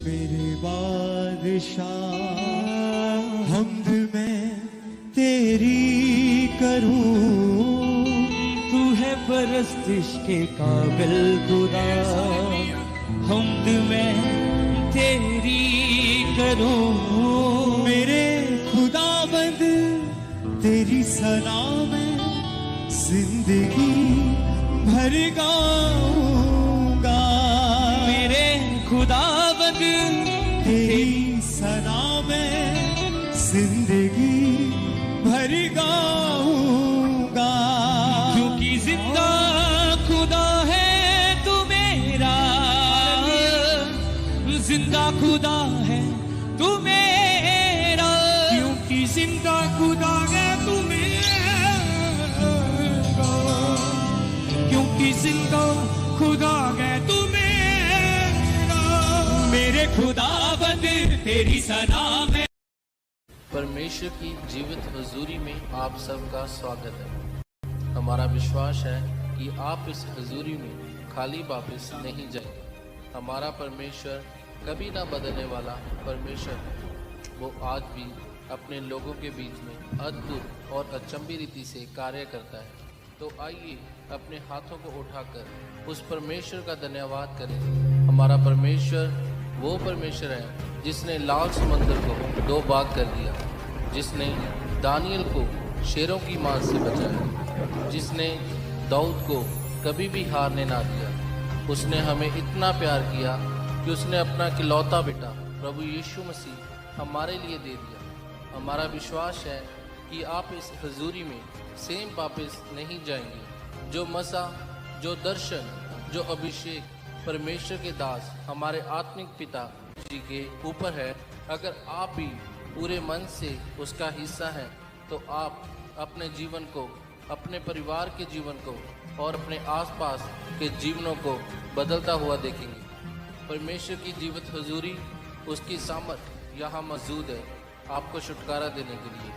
मेरे बादशाह हमद मैं तेरी करूं, तू है परस्तिश के काबिल खुदा। हमद मैं तेरी करूं, मेरे खुदाबंद तेरी सना में जिंदगी भर गाऊंगा। मेरे खुदाबंद तेरी सना में जिंदगी भर गाऊंगा। क्योंकि जिंदा खुदा है तू मेरा, जिंदा खुदा है तू मेरा। क्योंकि जिंदा खुदा है तू मेरा, क्योंकि जिंदा खुदा है तू मेरा। मेरे खुदाबंद तेरी सना में। परमेश्वर की जीवित हुजूरी में आप सबका स्वागत है। हमारा विश्वास है कि आप इस हुजूरी में खाली वापस नहीं जाएंगे। हमारा परमेश्वर कभी ना बदलने वाला परमेश्वर है। वो आज भी अपने लोगों के बीच में अद्भुत और अचंभी रीति से कार्य करता है। तो आइए अपने हाथों को उठाकर उस परमेश्वर का धन्यवाद करें। हमारा परमेश्वर वो परमेश्वर है जिसने लाल समंदर को दो भाग कर दिया, जिसने दानियल को शेरों की मार से बचाया, जिसने दाऊद को कभी भी हारने ना दिया। उसने हमें इतना प्यार किया कि उसने अपना इकलौता बेटा प्रभु यीशु मसीह हमारे लिए दे दिया। हमारा विश्वास है कि आप इस हुजूरी में सेम वापस नहीं जाएंगे। जो मसा, जो दर्शन, जो अभिषेक परमेश्वर के दास हमारे आत्मिक पिता जी के ऊपर है, अगर आप भी पूरे मन से उसका हिस्सा हैं, तो आप अपने जीवन को, अपने परिवार के जीवन को और अपने आसपास के जीवनों को बदलता हुआ देखेंगे। परमेश्वर की जीवित हुजूरी, उसकी सामर्थ यहाँ मौजूद है आपको छुटकारा देने के लिए।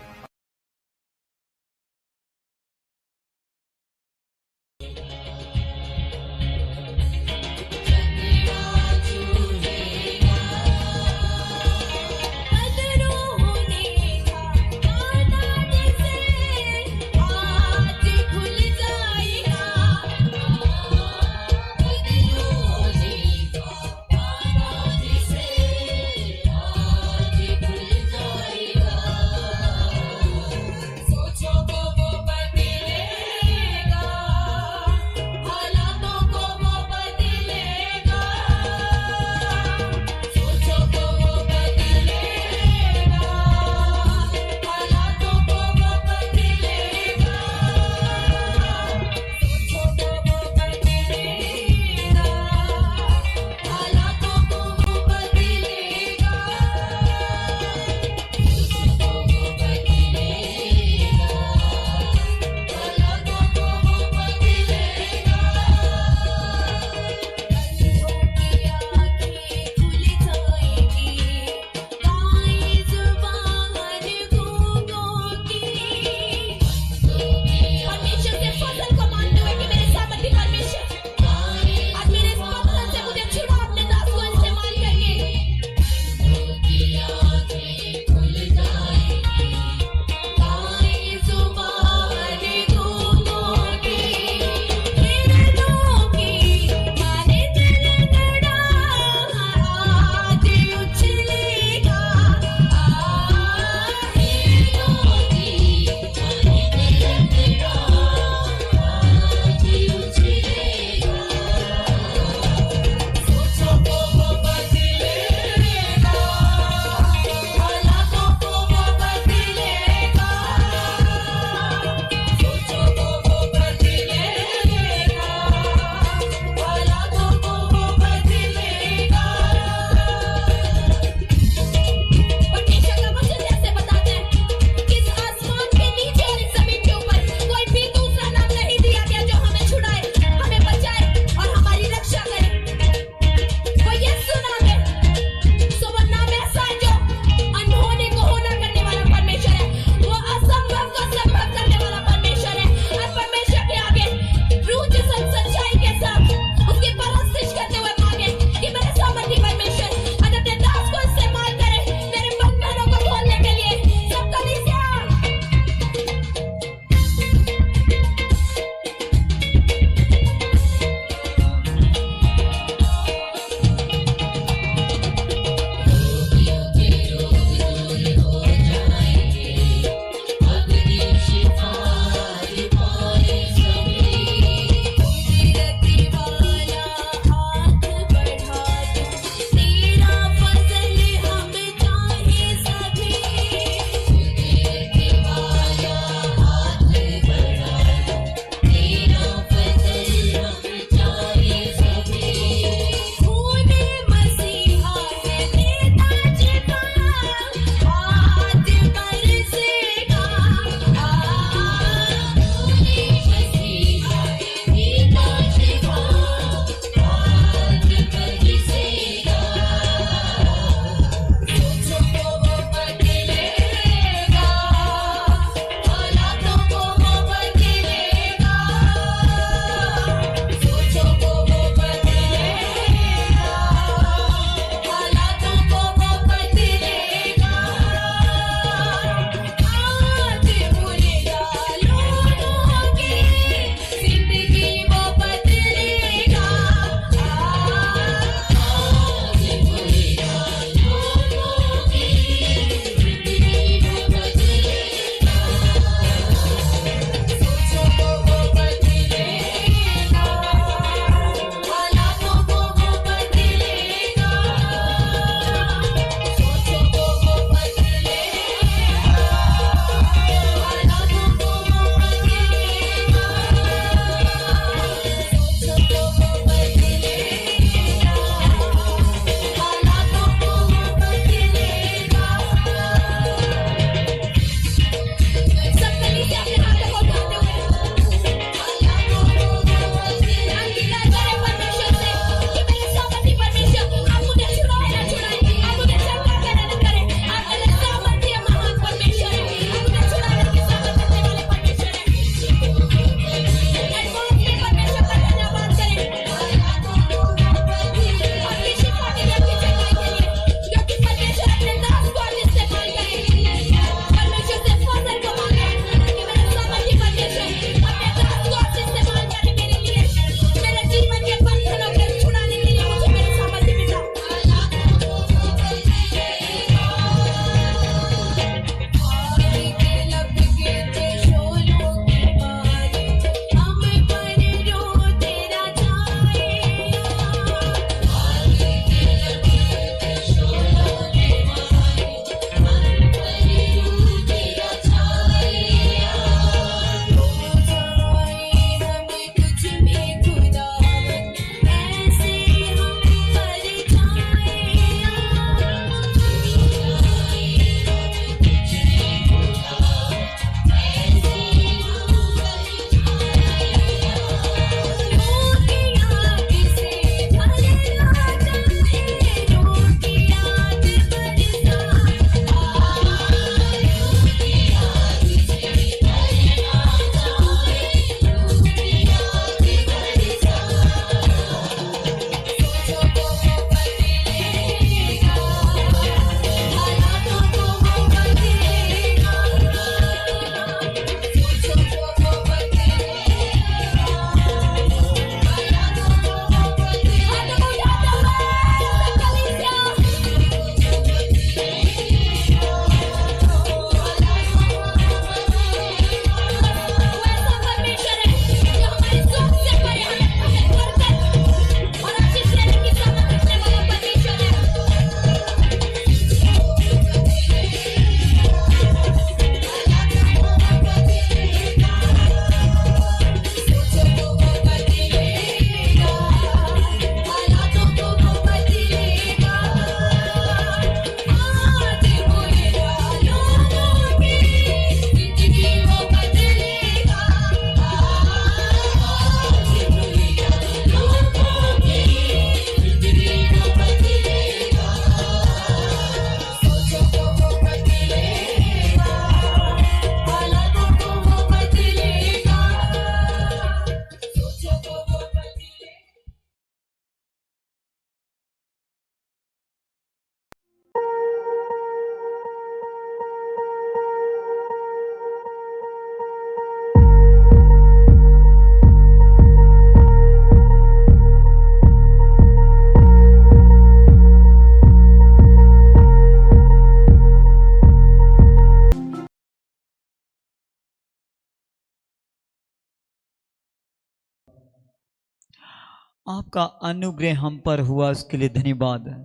आपका अनुग्रह हम पर हुआ, उसके लिए धन्यवाद है।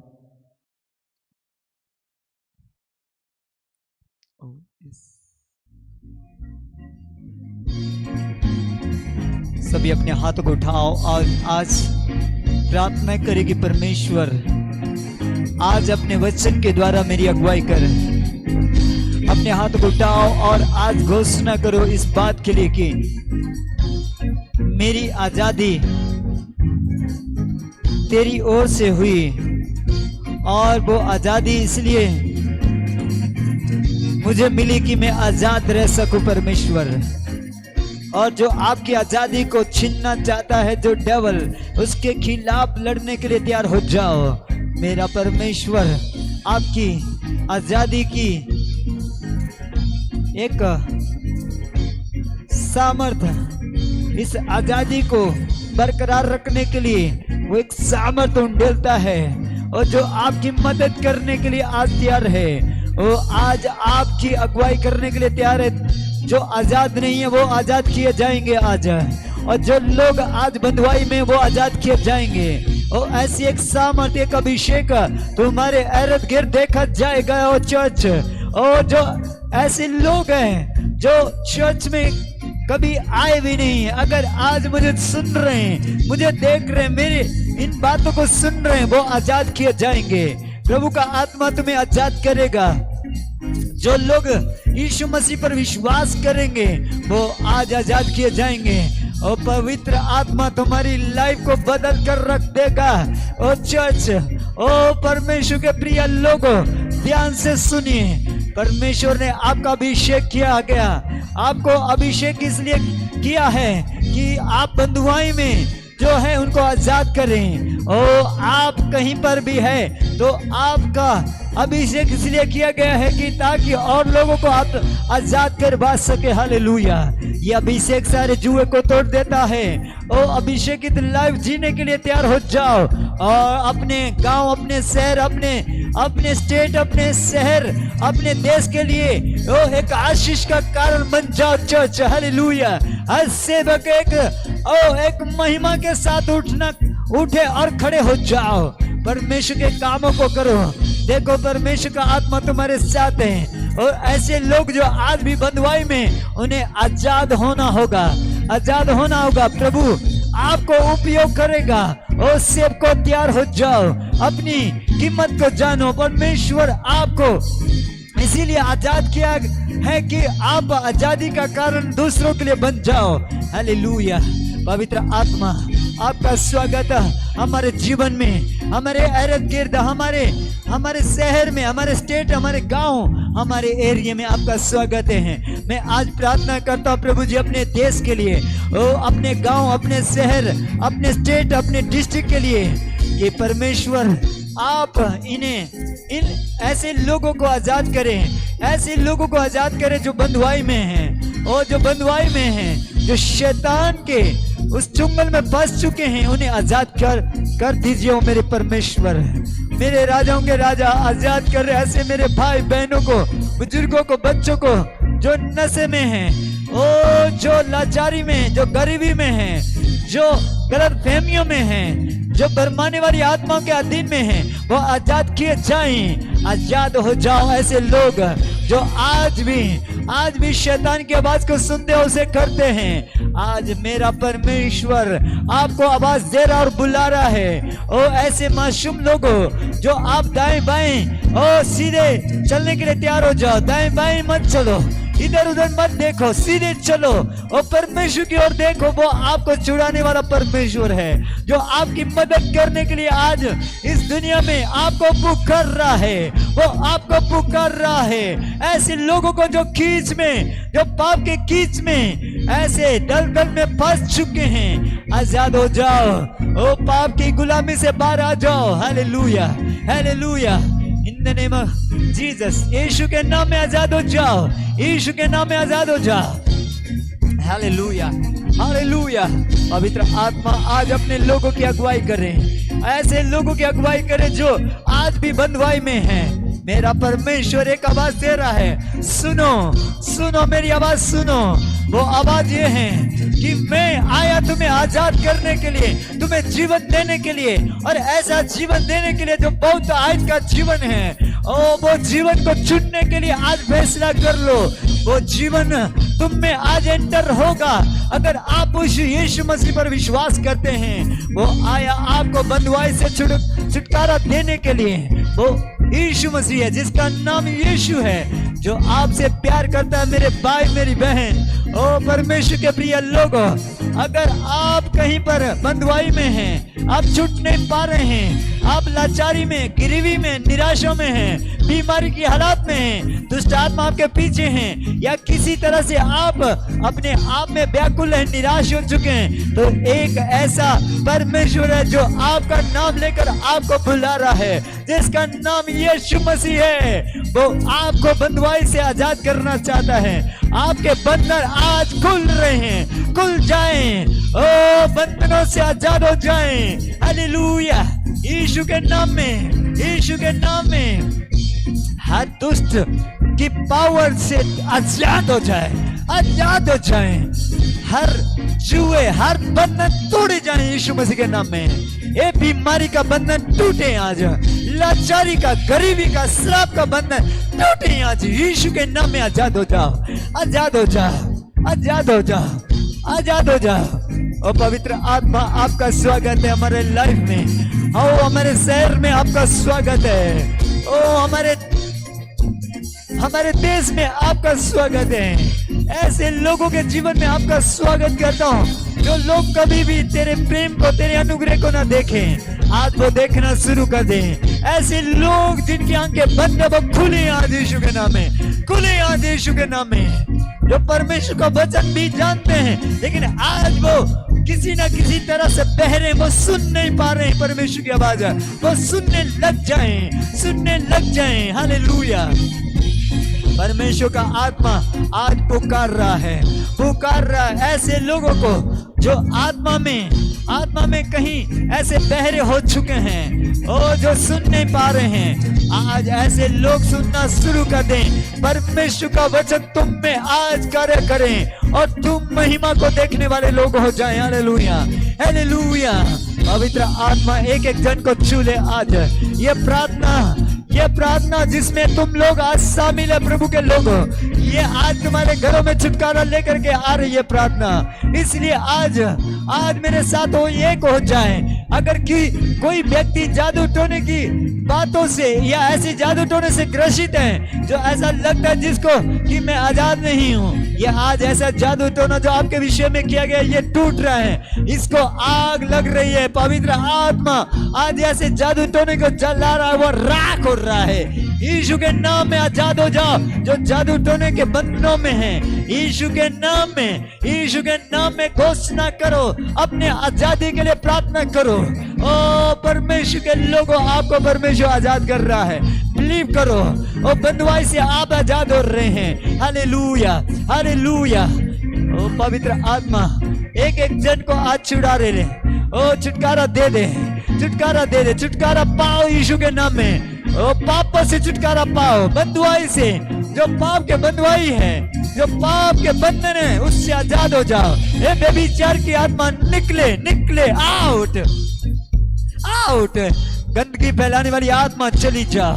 सभी अपने हाथों को उठाओ और आज प्रार्थना करें कि परमेश्वर आज अपने वचन के द्वारा मेरी अगुवाई कर। अपने हाथों को उठाओ और आज घोषणा करो इस बात के लिए कि मेरी आजादी तेरी ओर से हुई, और वो आजादी इसलिए मुझे मिली कि मैं आजाद रह सकूं परमेश्वर। और जो आपकी आजादी को छीनना चाहता है, जो डेवल, उसके खिलाफ लड़ने के लिए तैयार हो जाओ मेरा परमेश्वर। आपकी आजादी की एक सामर्थ्य, इस आजादी को बरकरार रखने के लिए वो एक सामर्थ्य उंडेलता है, और जो आपकी मदद करने के लिए आज तैयार है, वो आज आपकी अगुवाई करने के लिए तैयार है। जो आजाद नहीं है वो आजाद किए जाएंगे आज, और जो लोग आज बंधुआई में वो आजाद किए जाएंगे। और ऐसी एक सामर्थ्य, एक अभिषेक तुम्हारे इर्द गिर्द देखा जाएगा। और चर्च, और जो ऐसे लोग हैं जो चर्च में कभी आए भी नहीं, अगर आज मुझे सुन रहे हैं, मुझे देख रहे हैं, मेरे इन बातों को सुन रहे हैं, वो आजाद किए जाएंगे। प्रभु का आत्मा तुम्हें आजाद करेगा। जो लोग यीशु मसीह पर विश्वास करेंगे वो आज आजाद किए जाएंगे, और पवित्र आत्मा तुम्हारी लाइफ को बदल कर रख देगा। और चर्च, ओ परमेश्वर के प्रिय लोगों, ध्यान से सुनिए। परमेश्वर ने आपका अभिषेक किया गया। आपको अभिषेक इसलिए किया है कि आप बंधुआई में जो है उनको आजाद करें। ओ आप कहीं पर भी है तो आपका अभिषेक इसलिए किया गया है कि ताकि और लोगों को आप आजाद करवा सके। हालेलुया। ये अभिषेक सारे जुए को तोड़ देता है। ओ अभिषेकित लाइफ जीने के लिए तैयार हो जाओ, और अपने गांव, अपने शहर, अपने स्टेट, अपने शहर, अपने देश के लिए ओ एक आशीष का कारण बन जाओ चर्च। हालेलुया। हर सेवक एक महिमा के साथ उठे और खड़े हो जाओ। परमेश्वर के कामों को करो। देखो परमेश्वर का आत्मा तुम्हारे साथ है। और ऐसे लोग जो आज भी बंधुआई में, उन्हें आजाद होना होगा, आजाद होना होगा। प्रभु आपको उपयोग करेगा। और सबको तैयार हो जाओ, अपनी कीमत को जानो। परमेश्वर आपको इसीलिए आजाद किया है कि आप आजादी का कारण दूसरों के लिए बन जाओ। हालेलुया। पवित्र आत्मा आपका स्वागत हमारे जीवन में, हमारे इर्द गिर्द, हमारे शहर में, हमारे स्टेट, हमारे गांव, हमारे एरिया में आपका स्वागत है। मैं आज प्रार्थना करता हूँ प्रभु जी अपने देश के लिए, अपने गांव, अपने शहर, अपने स्टेट, अपने डिस्ट्रिक्ट के लिए, कि परमेश्वर आप इन ऐसे लोगों को आजाद करें, ऐसे लोगों को आजाद करें जो बंधुआई में हैं, और जो बंधुआई में हैं, जो शैतान के उस चुंगल में फंस चुके हैं, उन्हें आजाद कर दीजिए। ओ मेरे परमेश्वर, मेरे राजाओं के राजा, आजाद कर रहे ऐसे मेरे भाई बहनों को, बुजुर्गों को, बच्चों को जो नशे में हैं, ओ जो लाचारी में, जो गरीबी में हैं, जो गलत फहमियों में हैं, जो भरमाने वाली आत्माओं के अधीन में हैं, वो आजाद किए जाएं। आजाद हो जाओ। ऐसे लोग जो आज भी शैतान की आवाज को सुनते हैं, उसे करते हैं, आज मेरा परमेश्वर आपको आवाज दे रहा और बुला रहा है। ओ ऐसे मासूम लोगों जो आप दाएं बाएं ओ सीधे चलने के लिए तैयार हो जाओ। दाएं बाएं मत चलो, इधर उधर मत देखो, सीधे चलो और परमेश्वर की ओर देखो। वो आपको छुड़ाने वाला परमेश्वर है, जो आपकी मदद करने के लिए आज इस दुनिया में आपको पुकार रहा है। वो आपको पुकार रहा है। ऐसे लोगों को जो कीच में, जो पाप के कीच में, ऐसे दलदल में फंस चुके हैं, आजाद हो जाओ। ओ पाप की गुलामी से बाहर आ जाओ। Hallelujah, hallelujah. In the name of Jesus, यीशु के नाम में आजाद हो जाओ। यीशु के नाम में आजाद हो जाओ। Hallelujah, hallelujah. पवित्र आत्मा आज अपने लोगों की अगुवाई करे, ऐसे लोगों की अगुवाई करे जो आज भी बंधुआई में हैं। मेरा परमेश्वर एक आवाज दे रहा है, सुनो, सुनो मेरी आवाज सुनो। वो आवाज ये है कि मैं आया तुम्हें आजाद करने के लिए, तुम्हें जीवन देने के लिए, और ऐसा जीवन देने के लिए जो बहुत आयत का जीवन है। ओ वो जीवन को चुनने के लिए आज फैसला कर लो। वो जीवन तुम में आज एंटर होगा अगर आप उस यीशु मसीह पर विश्वास करते हैं। वो आया आपको बंधुआई से छुटकारा देने के लिए। वो यीशु मसीह है जिसका नाम यीशु है, जो आपसे प्यार करता है। मेरे भाई मेरी बहन, ओ परमेश्वर के प्रिय लोगों, अगर आप कहीं पर बंधुआई में हैं, आप छूट नहीं पा रहे हैं, आप लाचारी में, गरीबी में, निराशा में हैं, बीमारी की हालात में हैं, दुष्ट आत्मा आपके पीछे हैं, या किसी तरह से आप अपने आप में व्याकुल हैं, निराश हो चुके हैं, तो एक ऐसा परमेश्वर है जो आपका नाम लेकर आपको बुला रहा है, जिसका नाम यीशु मसीह है। वो आपको बंधुआई से आजाद करना चाहता है। आपके बंधन आज खुल रहे हैं, खुल जाएं, ओ बंधनों से आजाद हो जाएं। हालेलुया। यीशु के नाम में, यीशु के नाम में हर दुष्ट की पावर से आजाद हो जाए, आजाद हो जाए। हर जुए, हर बंधन तोड़े जाए यीशु मसीह के नाम में। ये बीमारी का बंधन टूटे आज, लाचारी का, गरीबी का, श्राप का बंधन टूटे आज। यीशु के नाम में आजाद हो जाओ, आजाद हो जाओ, आजाद हो जाओ, आजाद हो जाओ। और पवित्र आत्मा आपका स्वागत है हमारे लाइफ में। ओ हमारे शहर में आपका स्वागत है। ओ हमारे देश में आपका स्वागत है। ऐसे लोगों के जीवन में आपका स्वागत करता हूँ जो लोग कभी भी तेरे प्रेम को, तेरे अनुग्रह को ना देखें, आज वो देखना शुरू कर दें। ऐसे लोग जिनकी आंखें बंद है वो खुले आज यीशु के नाम में, खुले आज यीशु के नाम में, जो परमेश्वर का वचन भी जानते हैं लेकिन आज वो किसी ना किसी तरह से बहरे, वो सुन नहीं पा रहे हैं परमेश्वर की आवाज, वो सुनने लग जाएं, सुनने लग जाएं। हालेलुया। परमेश्वर का आत्मा आज पुकार रहा है, पुकार रहा है ऐसे लोगों को जो आत्मा में कहीं ऐसे बहरे हो चुके हैं, ओ जो सुन नहीं पा रहे हैं। आज ऐसे लोग सुनना शुरू कर दें। परमेश्वर का वचन तुम में आज कार्य करें और तुम महिमा को देखने वाले लोग हो जाएं। Hallelujah, hallelujah. पवित्र आत्मा एक एक जन को छू ले आज। ये प्रार्थना जिसमें तुम लोग आज शामिल है प्रभु के लोगों, ये आज तुम्हारे घरों में छुटकारा लेकर के आ रही है प्रार्थना। इसलिए आज मेरे साथ हो, एक हो जाए। अगर कोई व्यक्ति जादू टोने की बातों से या ऐसी जादू टोने से ग्रसित है, जो ऐसा लगता है जिसको कि मैं आजाद नहीं हूँ, ये आज ऐसा जादू टोना जो आपके विषय में किया गया ये टूट रहा है, इसको आग लग रही है। पवित्र आत्मा आज ऐसे जादू टोने को जला रहा है, वो राख हो रहा है। यीशु के नाम में आजाद हो जाओ जो जादू टोने के बंधनों में है। यीशु के नाम में, यीशु के नाम में घोषणा करो, अपने आजादी के लिए प्रार्थना करो। ओ परमेश्वर के लोगों, आपको परमेश्वर आजाद कर रहा है, बिलीव करो। ओ बंधुआई से आप आजाद हो रहे हैं। Hallelujah, hallelujah. ओ पवित्र आत्मा एक एक जन को आज छुड़ा ले, ओ छुटकारा दे दे, छुटकारा दे दे, छुटकारा पाओ यीशु के नाम में। ओ पाप से छुटकारा पाओ, बंधुआई से, जो पाप के बंधुआई है, जो पाप के बंधन है, उससे आजाद हो जाओ। ए व्यभिचार की आत्मा निकले, निकले, आउट, आउट। गंदगी फैलाने वाली आत्मा चली जा,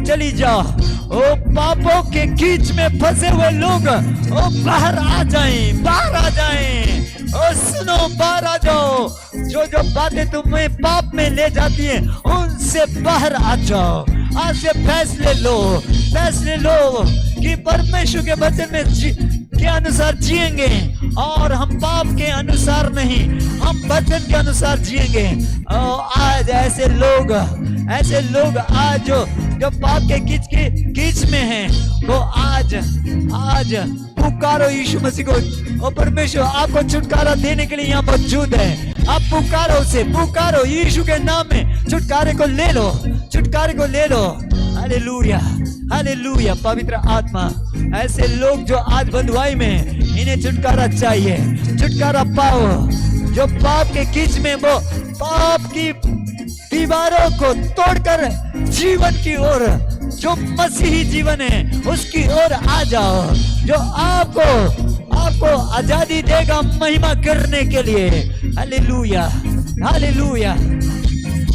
चली जा। ओ पापों के कीच में फंसे हुए लोग ओ बाहर आ जाएं, बाहर आ जाएं। ओ सुनो, बाहर आ जाओ। जो बातें तुम्हें पाप में ले जाती हैं उनसे बाहर आ जाओ। आज से फैसले लो, फैसले लो कि परमेश्वर के वचन में के अनुसार जिएंगे और हम पाप के अनुसार नहीं, हम वचन के अनुसार जिएंगे। आज ऐसे लोग आज जो पाप के कीच में हैं, वो आज पुकारो यीशु मसीह को। और परमेश्वर आपको छुटकारा देने के लिए यहाँ मौजूद है। आप पुकारो उसे, पुकारो यीशु के नाम में, छुटकारे को ले लो, छुटकारे को ले लो। Hallelujah, hallelujah. पवित्र आत्मा ऐसे लोग जो आज बंधुआई में, इन्हें छुटकारा चाहिए, छुटकारा पाओ। जो पाप के कीच में, वो पाप की दीवारों को तोड़कर जीवन की ओर, जो मसीही जीवन है उसकी ओर आ जाओ। जो आपको आपको आजादी देगा महिमा करने के लिए। Hallelujah, hallelujah.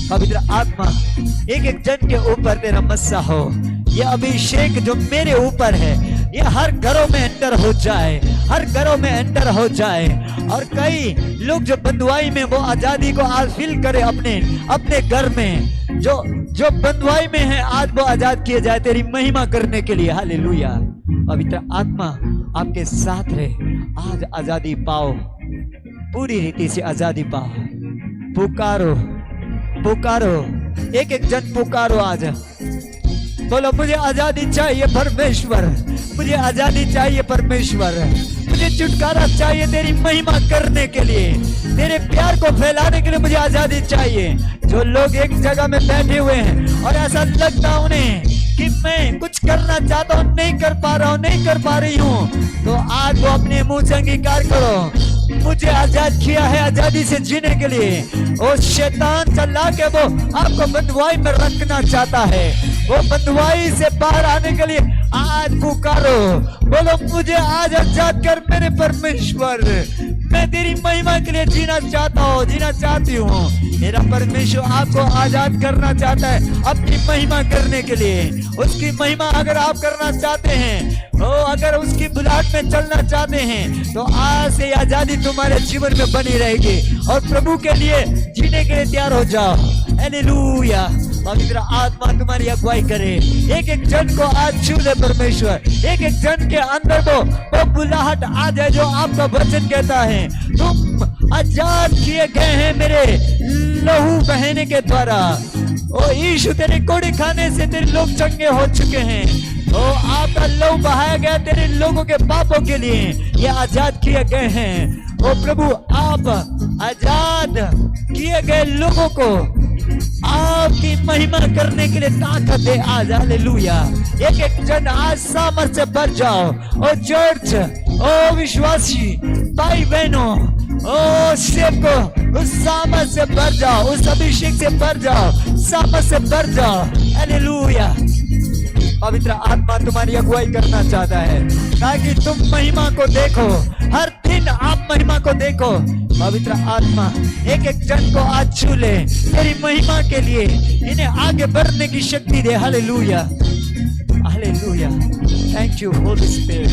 पवित्र आत्मा एक एक जन के ऊपर तेरा मस्सा हो। ये अभिषेक जो मेरे ऊपर है ये हर घरों में एंटर हो जाए, हर घरों में एंटर हो जाए। और कई लोग जो बंधुआई में वो आजादी को आज फील करे अपने अपने घर में, जो बंधुआई में है आज वो आजाद किए जाए तेरी महिमा करने के लिए। हालेलुया। पवित्र आत्मा आपके साथ रहे, आज आजादी पाओ, पूरी रीति से आजादी पाओ। पुकारो पुकारो, एक एक जन पुकारो आज। बोलो मुझे आजादी चाहिए परमेश्वर, मुझे आजादी चाहिए परमेश्वर, मुझे छुटकारा चाहिए तेरी महिमा करने के लिए, तेरे प्यार को फैलाने के लिए मुझे आजादी चाहिए। जो लोग एक जगह में बैठे हुए हैं और ऐसा लगता उन्हें कि मैं कुछ करना चाहता हूँ, नहीं कर पा रहा हूँ, नहीं कर पा रही हूँ, तो आज वो अपने मुंह से अंगीकार करो, मुझे आजाद किया है आजादी से जीने के लिए। वो शैतान चला के वो आपको बंधुआई में रखना चाहता है, वो बंधुआई से बाहर आने के लिए आज पुकारो। बोलो मुझे आज आजाद कर मेरे परमेश्वर, मैं तेरी महिमा के लिए जीना चाहता हूँ, जीना चाहती हूँ। मेरा परमेश्वर आपको आजाद करना चाहता है अपनी महिमा करने के लिए। उसकी महिमा अगर आप करना चाहते हैं, अगर उसकी बुलाहट में चलना चाहते हैं, तो आज से आजादी तुम्हारे जीवन में बनी रहेगी और प्रभु के लिए जीने के लिए तैयार हो जाओ। हालेलुया। पवित्र आत्मा तुम्हारी अगुवाई करे, एक एक जन को आज छू ले परमेश्वर, एक एक जन के अंदर वो बुलाहट आ जाए जो आपका वचन कहता है, तुम आजाद किए गए हैं मेरे लहू बहने के द्वारा। ओ यीशु तेरे कोड़े खाने से तेरे लोग चंगे हो चुके हैं, ओ आपका लहू बहाया गया तेरे लोगों के पापों के लिए, ये आजाद किए गए हैं। ओ प्रभु आप आजाद किए गए लोगों को आपकी महिमा करने के लिए ताकत दे आज। हालेलुया। एक एक जन आज सामर्थ से भर जाओ। ओ चर्च, ओ विश्वासी भाई बहनों, ओ सेवको, उस सामर्थ से भर जाओ, उस अभिषेक से भर जाओ, सामर्थ से भर जाओ। हालेलुया। पवित्र आत्मा तुम्हारी अगुवाई करना चाहता है ताकि तुम महिमा को देखो, हर दिन आप महिमा को देखो। पवित्र आत्मा एक एक जन को आज छू ले तेरी महिमा के लिए, इन्हें आगे बढ़ने की शक्ति दे। Hallelujah, hallelujah. Thank you Holy Spirit,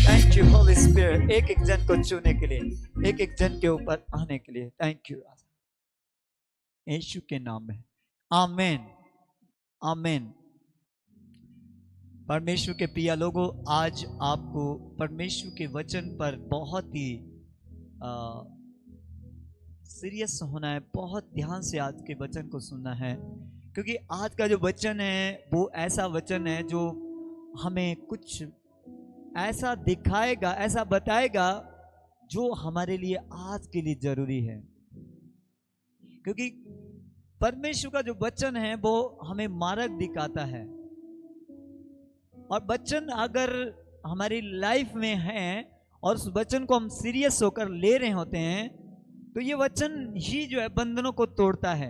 thank you Holy Spirit. एक एक जन को छूने के लिए, एक एक जन के ऊपर आने के लिए थैंक यू, यीशु के नाम में आमीन, आमीन। परमेश्वर के प्रिय लोगों, आज आपको परमेश्वर के वचन पर बहुत ही सीरियस होना है, बहुत ध्यान से आज के वचन को सुनना है, क्योंकि आज का जो वचन है वो ऐसा वचन है जो हमें कुछ ऐसा दिखाएगा, ऐसा बताएगा जो हमारे लिए आज के लिए जरूरी है। क्योंकि परमेश्वर का जो वचन है वो हमें मार्ग दिखाता है, और वचन अगर हमारी लाइफ में है और उस वचन को हम सीरियस होकर ले रहे होते हैं, तो ये वचन ही जो है बंधनों को तोड़ता है।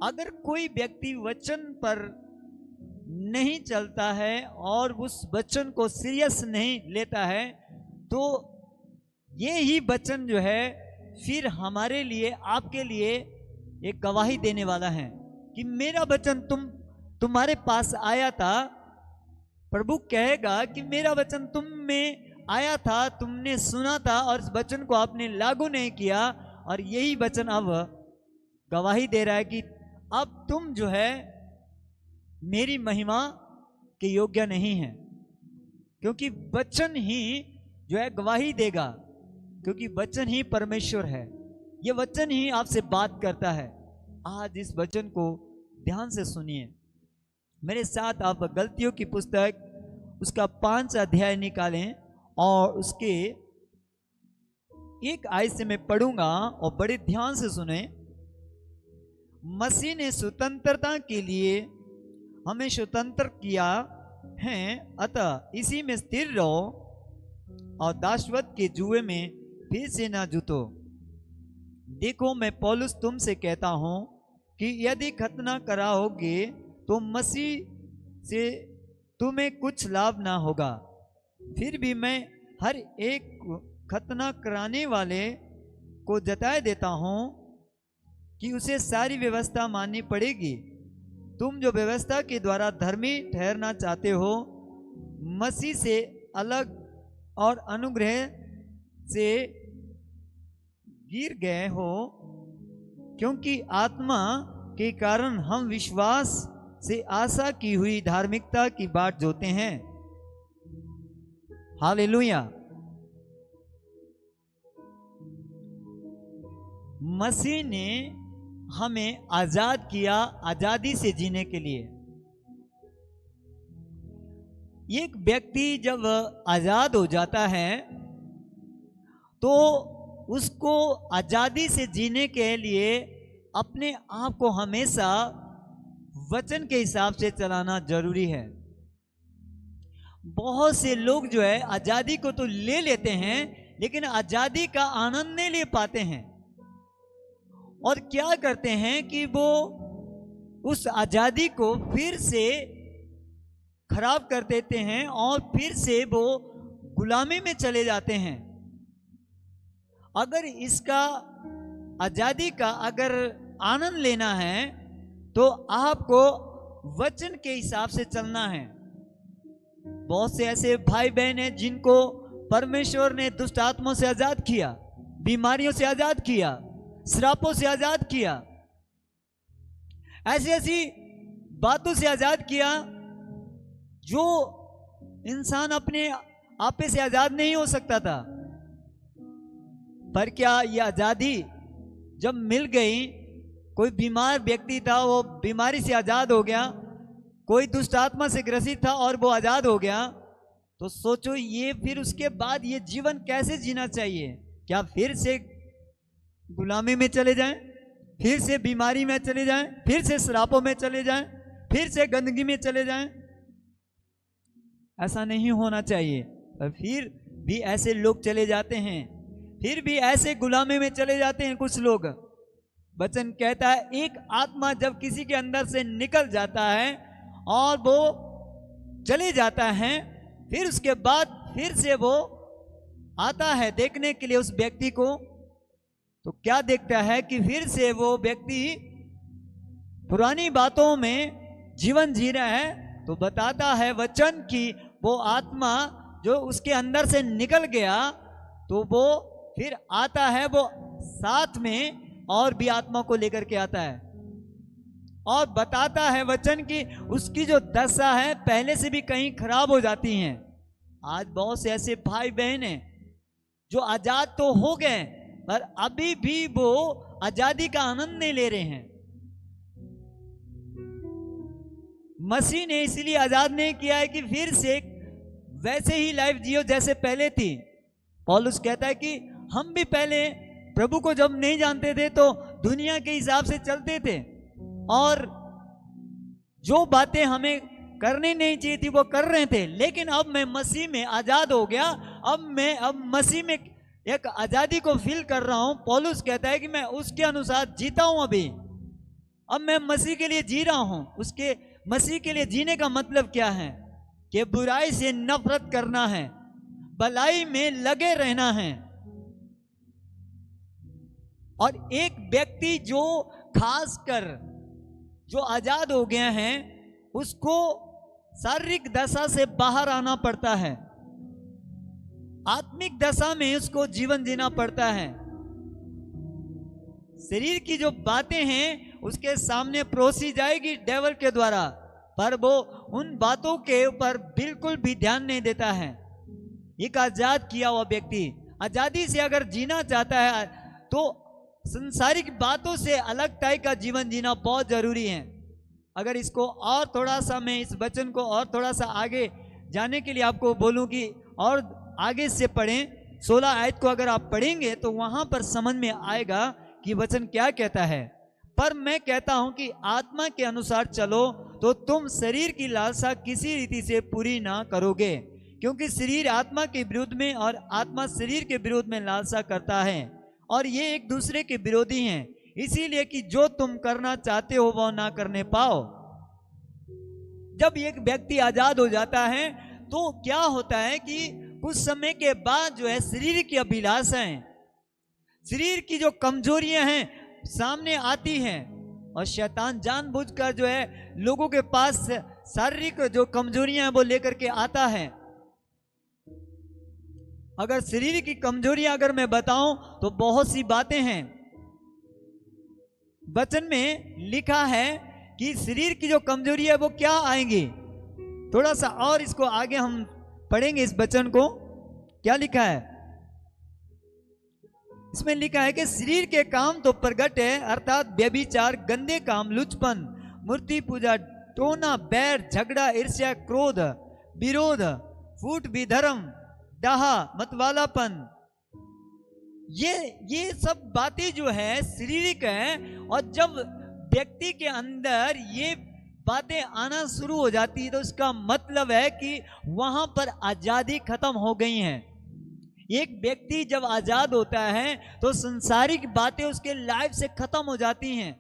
अगर कोई व्यक्ति वचन पर नहीं चलता है और उस वचन को सीरियस नहीं लेता है, तो ये ही वचन जो है फिर हमारे लिए, आपके लिए एक गवाही देने वाला है कि मेरा वचन तुम्हारे पास आया था। प्रभु कहेगा कि मेरा वचन तुम में आया था, तुमने सुना था और इस वचन को आपने लागू नहीं किया, और यही वचन अब गवाही दे रहा है कि अब तुम जो है मेरी महिमा के योग्य नहीं है, क्योंकि वचन ही जो है गवाही देगा, क्योंकि वचन ही परमेश्वर है, ये वचन ही आपसे बात करता है। आज इस वचन को ध्यान से सुनिए मेरे साथ। आप गलतियों की पुस्तक उसका 5 अध्याय निकालें और उसके 1 आयत से मैं पढ़ूंगा और बड़े ध्यान से सुने। मसीह ने स्वतंत्रता के लिए हमें स्वतंत्र किया है, अतः इसी में स्थिर रहो और दासवत के जुए में फिर से ना जुटो। देखो मैं पौलुस तुमसे कहता हूं कि यदि खतना कराओगे तो मसीह से तुम्हें कुछ लाभ ना होगा। फिर भी मैं हर एक खतना कराने वाले को जताए देता हूं कि उसे सारी व्यवस्था माननी पड़ेगी। तुम जो व्यवस्था के द्वारा धर्मी ठहरना चाहते हो, मसीह से अलग और अनुग्रह से गिर गए हो, क्योंकि आत्मा के कारण हम विश्वास से आशा की हुई धार्मिकता की बाट जोते हैं। हालेलुया। मसीह ने हमें आजाद किया आजादी से जीने के लिए। एक व्यक्ति जब आजाद हो जाता है तो उसको आजादी से जीने के लिए अपने आप को हमेशा वचन के हिसाब से चलाना जरूरी है। बहुत से लोग जो है आजादी को तो ले लेते हैं, लेकिन आजादी का आनंद नहीं ले पाते हैं और क्या करते हैं कि वो उस आजादी को फिर से खराब कर देते हैं और फिर से वो गुलामी में चले जाते हैं। अगर इसका आजादी का अगर आनंद लेना है तो आपको वचन के हिसाब से चलना है। बहुत से ऐसे भाई बहन हैं जिनको परमेश्वर ने दुष्ट आत्माओं से आजाद किया, बीमारियों से आजाद किया, श्रापों से आजाद किया, ऐसी ऐसी बातों से आजाद किया जो इंसान अपने आपे से आजाद नहीं हो सकता था। पर क्या यह आजादी जब मिल गई, कोई बीमार व्यक्ति था वो बीमारी से आजाद हो गया, कोई दुष्ट आत्मा से ग्रसित था और वो आजाद हो गया, तो सोचो ये फिर उसके बाद ये जीवन कैसे जीना चाहिए? क्या फिर से गुलामी में चले जाएं, फिर से बीमारी में चले जाएं, फिर से श्रापों में चले जाएं, फिर से गंदगी में चले जाएं? ऐसा नहीं होना चाहिए। पर फिर भी ऐसे लोग चले जाते हैं, फिर भी ऐसे गुलामी में चले जाते हैं कुछ लोग। वचन कहता है एक आत्मा जब किसी के अंदर से निकल जाता है और वो चले जाता है, फिर उसके बाद फिर से वो आता है देखने के लिए उस व्यक्ति को, तो क्या देखता है कि फिर से वो व्यक्ति पुरानी बातों में जीवन जी रहा है। तो बताता है वचन कि वो आत्मा जो उसके अंदर से निकल गया, तो वो फिर आता है, वो साथ में और भी आत्मा को लेकर के आता है और बताता है वचन की उसकी जो दशा है पहले से भी कहीं खराब हो जाती हैं। आज बहुत से ऐसे भाई बहन हैं जो आजाद तो हो गए पर अभी भी वो आजादी का आनंद नहीं ले रहे हैं। मसीह ने इसलिए आजाद नहीं किया है कि फिर से वैसे ही लाइफ जियो जैसे पहले थी। पौलुस कहता है कि हम भी पहले प्रभु को जब नहीं जानते थे तो दुनिया के हिसाब से चलते थे और जो बातें हमें करनी नहीं चाहिए थी वो कर रहे थे, लेकिन अब मैं मसीह में आजाद हो गया। अब मसीह में एक आजादी को फील कर रहा हूं। पौलुस कहता है कि मैं उसके अनुसार जीता हूं। अब मैं मसीह के लिए जी रहा हूं। उसके मसीह के लिए जीने का मतलब क्या है कि बुराई से नफरत करना है, भलाई में लगे रहना है। और एक व्यक्ति जो खासकर जो आजाद हो गया है उसको शारीरिक दशा से बाहर आना पड़ता है, आत्मिक दशा में उसको जीवन जीना पड़ता है। शरीर की जो बातें हैं उसके सामने परोसी जाएगी डेविल के द्वारा, पर वो उन बातों के ऊपर बिल्कुल भी ध्यान नहीं देता है। एक आजाद किया हुआ व्यक्ति आजादी से अगर जीना चाहता है तो संसारिक बातों से अलगताई का जीवन जीना बहुत जरूरी है। अगर इसको और थोड़ा सा मैं इस वचन को और थोड़ा सा आगे जाने के लिए आपको बोलूं कि और आगे से पढ़ें, 16 आयत को अगर आप पढ़ेंगे तो वहां पर समझ में आएगा कि वचन क्या कहता है। पर मैं कहता हूं कि आत्मा के अनुसार चलो तो तुम शरीर की लालसा किसी रीति से पूरी ना करोगे, क्योंकि शरीर आत्मा के विरुद्ध में और आत्मा शरीर के विरुद्ध में लालसा करता है और ये एक दूसरे के विरोधी हैं, इसीलिए कि जो तुम करना चाहते हो वह ना करने पाओ। जब एक व्यक्ति आजाद हो जाता है तो क्या होता है कि कुछ समय के बाद जो है शरीर की अभिलाषाएं, शरीर की जो कमजोरियां हैं सामने आती हैं, और शैतान जानबूझकर जो है लोगों के पास शारीरिक जो कमजोरियां हैं वो लेकर के आता है। अगर शरीर की कमजोरियां अगर मैं बताऊं तो बहुत सी बातें हैं। वचन में लिखा है कि शरीर की जो कमजोरी है वो क्या आएंगी। थोड़ा सा और इसको आगे हम पढ़ेंगे इस वचन को। क्या लिखा है इसमें? लिखा है कि शरीर के काम तो प्रगट है, अर्थात व्यभिचार, गंदे काम, लुचपन, मूर्ति पूजा, टोना, बैर, झगड़ा, ईर्ष्या, क्रोध, विरोध, फूट, विधर्म, डाहा, मतवालापन। ये सब बातें जो है शारीरिक है, और जब व्यक्ति के अंदर ये बातें आना शुरू हो जाती है तो इसका मतलब है कि वहां पर आजादी खत्म हो गई है। एक व्यक्ति जब आजाद होता है तो संसारिक बातें उसके लाइफ से खत्म हो जाती हैं।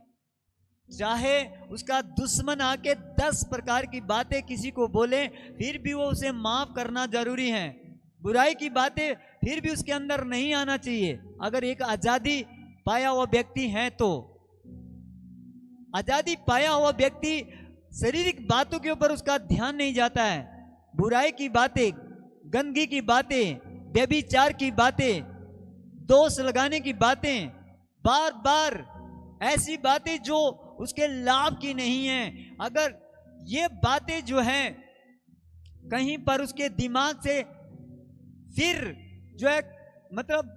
चाहे उसका दुश्मन आके 10 प्रकार की बातें किसी को बोले, फिर भी वो उसे माफ करना जरूरी है। बुराई की बातें फिर भी उसके अंदर नहीं आना चाहिए। अगर एक आजादी पाया हुआ व्यक्ति है तो आजादी पाया हुआ व्यक्ति शारीरिक बातों के ऊपर उसका ध्यान नहीं जाता है। बुराई की बातें, गंदगी की बातें, व्यभिचार की बातें, दोष लगाने की बातें, बार बार ऐसी बातें जो उसके लाभ की नहीं है, अगर ये बातें जो हैं कहीं पर उसके दिमाग से फिर जो है मतलब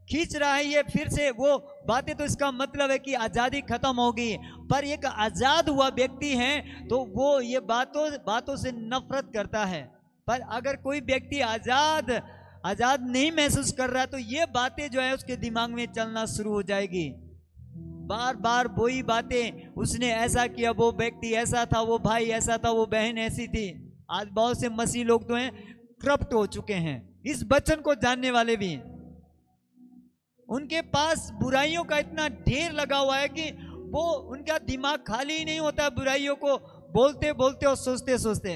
खींच रहा है ये फिर से वो बातें, तो इसका मतलब है कि आजादी खत्म हो गई। पर एक आजाद हुआ व्यक्ति है तो वो ये बातों से नफरत करता है। पर अगर कोई व्यक्ति आजाद नहीं महसूस कर रहा है तो ये बातें जो है उसके दिमाग में चलना शुरू हो जाएगी। बार बार वही बातें, उसने ऐसा किया, वो व्यक्ति ऐसा था, वो भाई ऐसा था, वो बहन ऐसी थी। आज बहुत से मसीह लोग तो हैं करप्ट हो चुके हैं, इस वचन को जानने वाले भी। उनके पास बुराइयों का इतना ढेर लगा हुआ है कि वो उनका दिमाग खाली ही नहीं होता बुराइयों को बोलते बोलते और सोचते सोचते।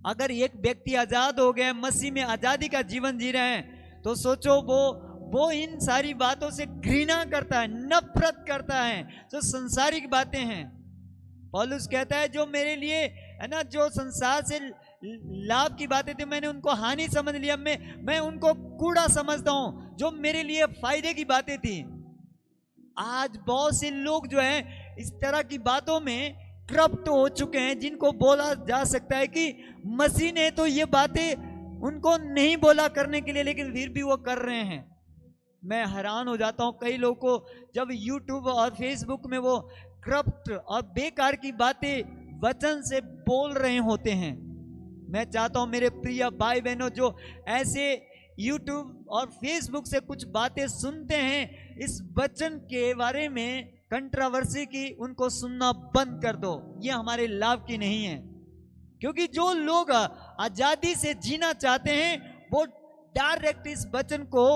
अगर एक व्यक्ति आजाद हो गया, मसीह में आजादी का जीवन जी रहे हैं, तो सोचो वो इन सारी बातों से घृणा करता है, नफरत करता है, जो संसारिक बातें हैं। पौलुस कहता है जो मेरे लिए है ना, जो संसार से लाभ की बातें थी मैंने उनको हानि समझ लिया, मैं उनको कूड़ा समझता हूं, जो मेरे लिए फायदे की बातें थी। आज बहुत से लोग जो है इस तरह की बातों में करप्ट हो चुके हैं, जिनको बोला जा सकता है कि मसीह ने तो ये बातें उनको नहीं बोला करने के लिए, लेकिन फिर भी वो कर रहे हैं। मैं हैरान हो जाता हूं कई लोगों को, जब यूट्यूब और फेसबुक में वो करप्ट और बेकार की बातें वचन से बोल रहे होते हैं। मैं चाहता हूं मेरे प्रिय भाई बहनों, जो ऐसे यूट्यूब और फेसबुक से कुछ बातें सुनते हैं इस वचन के बारे में कंट्रोवर्सी की, उनको सुनना बंद कर दो। ये हमारे लाभ की नहीं है। क्योंकि जो लोग आजादी से जीना चाहते हैं वो डायरेक्ट इस वचन को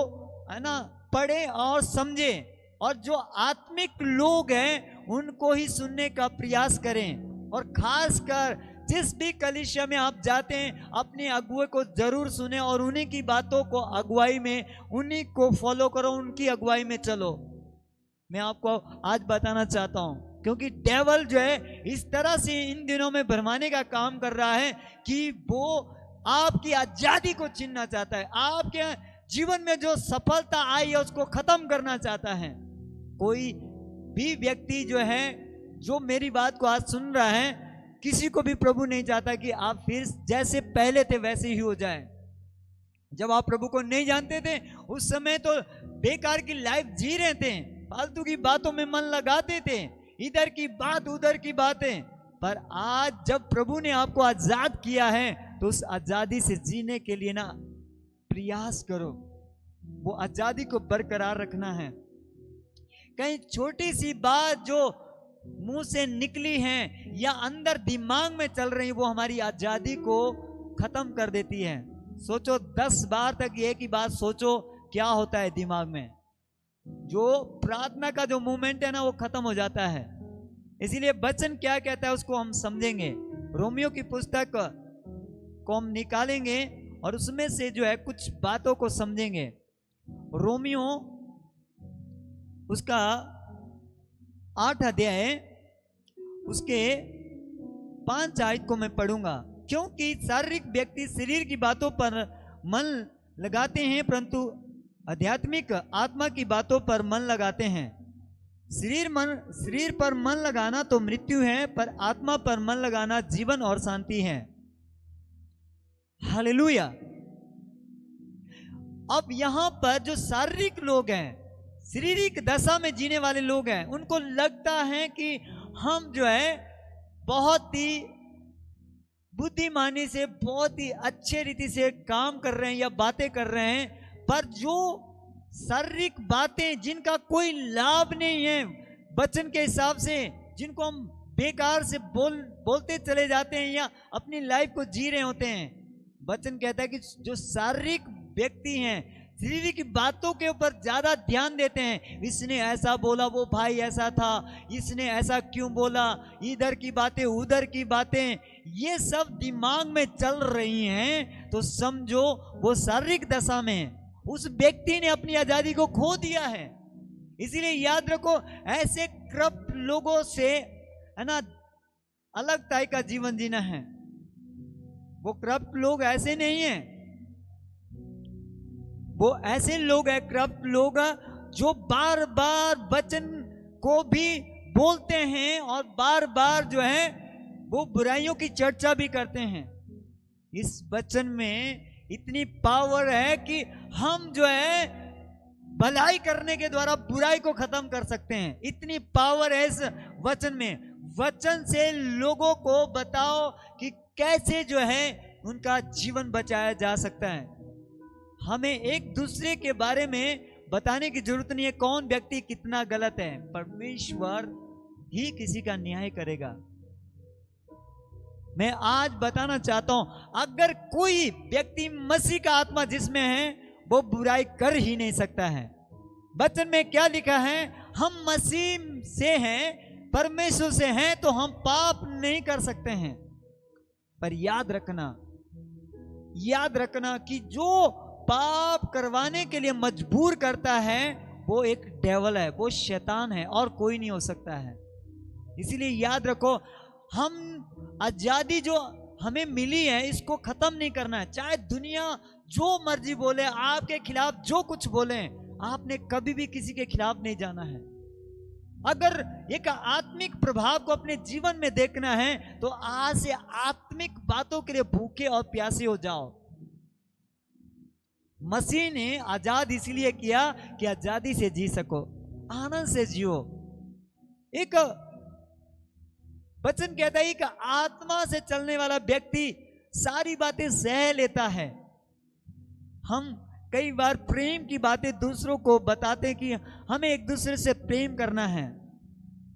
है ना पढ़े और समझे, और जो आत्मिक लोग हैं उनको ही सुनने का प्रयास करें। और खासकर जिस भी कलीसिया में आप जाते हैं अपने अगुए को जरूर सुने और उन्हीं की बातों को अगुवाई में उन्हीं को फॉलो करो, उनकी अगुवाई में चलो। मैं आपको आज बताना चाहता हूं, क्योंकि डेवल जो है इस तरह से इन दिनों में भरमाने का काम कर रहा है कि वो आपकी आजादी को छीनना चाहता है, आपके जीवन में जो सफलता आई है उसको खत्म करना चाहता है। कोई भी व्यक्ति जो है जो मेरी बात को आज सुन रहा है, किसी को भी प्रभु नहीं चाहता कि आप फिर जैसे पहले थे वैसे ही हो जाए। जब आप प्रभु को नहीं जानते थे उस समय तो बेकार की लाइफ जी रहे थे, फालतू की बातों में मन लगाते थे, इधर की बात उधर की बातें। पर आज जब प्रभु ने आपको आजाद किया है तो उस आजादी से जीने के लिए ना प्रयास करो, वो आजादी को बरकरार रखना है। कहीं छोटी सी बात जो मुंह से निकली है या अंदर दिमाग में चल रही, वो हमारी आजादी को खत्म कर देती है। सोचो 10 बार तक एक ही बात सोचो, क्या होता है दिमाग में। जो प्रार्थना का जो मूवमेंट है ना वो खत्म हो जाता है। इसीलिए वचन क्या कहता है उसको हम समझेंगे। रोमियो की पुस्तक को हम निकालेंगे और उसमें से जो है कुछ बातों को समझेंगे। रोमियो उसका 8 अध्याय उसके 5 आयत को मैं पढ़ूंगा। क्योंकि शारीरिक व्यक्ति शरीर की बातों पर मन लगाते हैं, परंतु आध्यात्मिक आत्मा की बातों पर मन लगाते हैं। शरीर पर मन लगाना तो मृत्यु है, पर आत्मा पर मन लगाना जीवन और शांति है। हालेलुया। अब यहां पर जो शारीरिक लोग हैं, शारीरिक दशा में जीने वाले लोग हैं, उनको लगता है कि हम जो है बहुत ही बुद्धिमानी से, बहुत ही अच्छे रीति से काम कर रहे हैं या बातें कर रहे हैं, पर जो शारीरिक बातें जिनका कोई लाभ नहीं है वचन के हिसाब से, जिनको हम बेकार से बोलते चले जाते हैं या अपनी लाइफ को जी रहे होते हैं, वचन कहता है कि जो शारीरिक व्यक्ति हैं शारीरिक बातों के ऊपर ज्यादा ध्यान देते हैं। इसने ऐसा बोला, वो भाई ऐसा था, इसने ऐसा क्यों बोला, इधर की बातें उधर की बातें, ये सब दिमाग में चल रही हैं, तो समझो वो शारीरिक दशा में है। उस व्यक्ति ने अपनी आजादी को खो दिया है। इसीलिए याद रखो, ऐसे करप्ट लोगों से है ना अलग टाइप का जीवन जीना है। वो करप्ट लोग ऐसे नहीं हैं, वो ऐसे लोग हैं करप्ट लोग जो बार बार वचन को भी बोलते हैं और बार बार जो है वो बुराइयों की चर्चा भी करते हैं। इस वचन में इतनी पावर है कि हम जो है भलाई करने के द्वारा बुराई को खत्म कर सकते हैं। इतनी पावर है इस वचन में। वचन से लोगों को बताओ कि कैसे जो है उनका जीवन बचाया जा सकता है। हमें एक दूसरे के बारे में बताने की जरूरत नहीं है कौन व्यक्ति कितना गलत है। परमेश्वर ही किसी का न्याय करेगा। मैं आज बताना चाहता हूं, अगर कोई व्यक्ति मसीह का आत्मा जिसमें है वो बुराई कर ही नहीं सकता है। वचन में क्या लिखा है, हम मसीह से हैं, परमेश्वर से हैं, तो हम पाप नहीं कर सकते हैं। पर याद रखना कि जो पाप करवाने के लिए मजबूर करता है वो एक डेवल है, वो शैतान है और कोई नहीं हो सकता है। इसीलिए याद रखो, हम आजादी जो हमें मिली है इसको खत्म नहीं करना है। चाहे दुनिया जो मर्जी बोले, आपके खिलाफ जो कुछ बोले, आपने कभी भी किसी के खिलाफ नहीं जाना है। अगर एक आत्मिक प्रभाव को अपने जीवन में देखना है तो आज से आत्मिक बातों के लिए भूखे और प्यासे हो जाओ। मसीह ने आजाद इसलिए किया कि आजादी से जी सको, आनंद से जियो। एक वचन कहता है कि आत्मा से चलने वाला व्यक्ति सारी बातें सह लेता है। हम कई बार प्रेम की बातें दूसरों को बताते हैं कि हमें एक दूसरे से प्रेम करना है,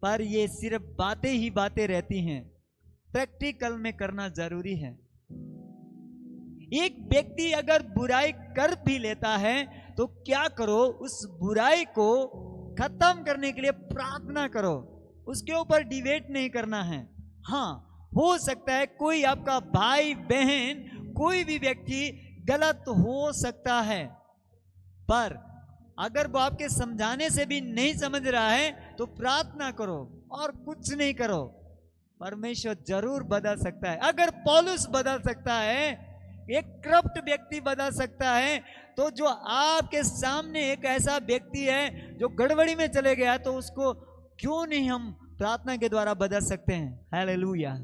पर ये सिर्फ बातें ही बातें रहती हैं, प्रैक्टिकल में करना जरूरी है। एक व्यक्ति अगर बुराई कर भी लेता है तो क्या करो, उस बुराई को खत्म करने के लिए प्रार्थना करो, उसके ऊपर डिबेट नहीं करना है। हाँ, हो सकता है कोई आपका भाई बहन, कोई भी व्यक्ति गलत हो सकता है, पर अगर वो आपके समझाने से भी नहीं समझ रहा है तो प्रार्थना करो और कुछ नहीं करो। परमेश्वर जरूर बदल सकता है। अगर पौलुस बदल सकता है, एक करप्ट व्यक्ति बदल सकता है, तो जो आपके सामने एक ऐसा व्यक्ति है जो गड़बड़ी में चले गया, तो उसको क्यों नहीं हम प्रार्थना के द्वारा बदल सकते हैं। हालेलुया।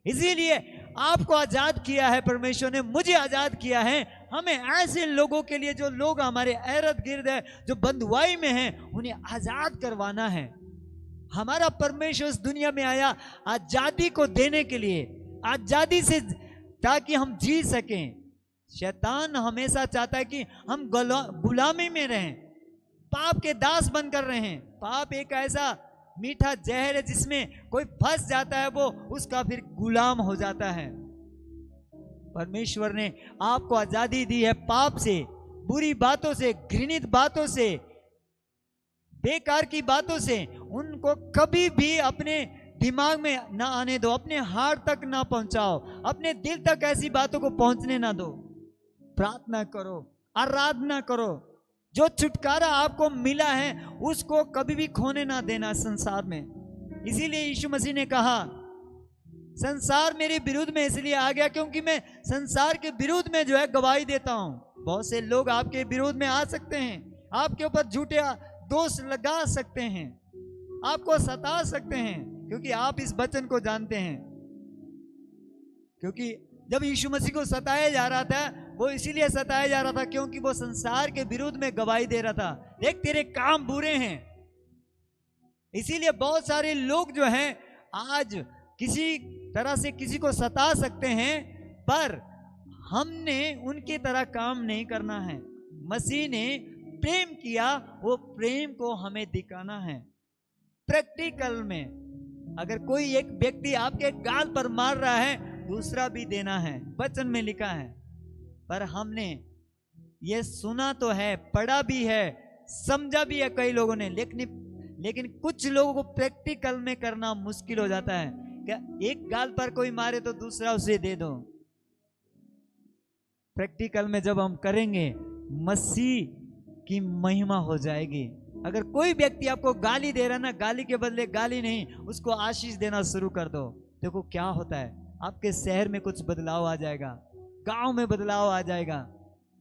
इसीलिए आपको आजाद किया है परमेश्वर ने, मुझे आजाद किया है। हमें ऐसे लोगों के लिए, जो लोग हमारे इर्द गिर्द है, जो बंधुआई में हैं, उन्हें आजाद करवाना है। हमारा परमेश्वर इस दुनिया में आया आजादी को देने के लिए, आजादी से, ताकि हम जी सकें। शैतान हमेशा चाहता है कि हम गुलामी में रहें, पाप के दास बनकर रहें। पाप एक ऐसा मीठा जहर है जिसमें कोई फंस जाता है, वो उसका फिर गुलाम हो जाता है। परमेश्वर ने आपको आजादी दी है पाप से, बुरी बातों से, घृणित बातों से, बेकार की बातों से। उनको कभी भी अपने दिमाग में ना आने दो, अपने हार्ट तक ना पहुंचाओ, अपने दिल तक ऐसी बातों को पहुंचने ना दो। प्रार्थना करो, आराधना करो। जो छुटकारा आपको मिला है उसको कभी भी खोने ना देना संसार में। इसीलिए यीशु मसीह ने कहा, संसार मेरे विरुद्ध में इसलिए आ गया क्योंकि मैं संसार के विरुद्ध में जो है गवाही देता हूं। बहुत से लोग आपके विरोध में आ सकते हैं, आपके ऊपर झूठे दोष लगा सकते हैं, आपको सता सकते हैं, क्योंकि आप इस वचन को जानते हैं। क्योंकि जब यीशु मसीह को सताया जा रहा था, वो इसीलिए सताया जा रहा था क्योंकि वो संसार के विरुद्ध में गवाही दे रहा था, देख तेरे काम बुरे हैं। इसीलिए बहुत सारे लोग जो हैं आज किसी तरह से किसी को सता सकते हैं, पर हमने उनकी तरह काम नहीं करना है। मसीह ने प्रेम किया, वो प्रेम को हमें दिखाना है प्रैक्टिकल में। अगर कोई एक व्यक्ति आपके गाल पर मार रहा है, दूसरा भी देना है, वचन में लिखा है। पर हमने ये सुना तो है, पढ़ा भी है, समझा भी है कई लोगों ने, लेकिन कुछ लोगों को प्रैक्टिकल में करना मुश्किल हो जाता है। क्या एक गाल पर कोई मारे तो दूसरा उसे दे दो। प्रैक्टिकल में जब हम करेंगे, मसीह की महिमा हो जाएगी। अगर कोई व्यक्ति आपको गाली दे रहा ना, गाली के बदले गाली नहीं, उसको आशीष देना शुरू कर दो। देखो क्या होता है, आपके शहर में कुछ बदलाव आ जाएगा, गांव में बदलाव आ जाएगा।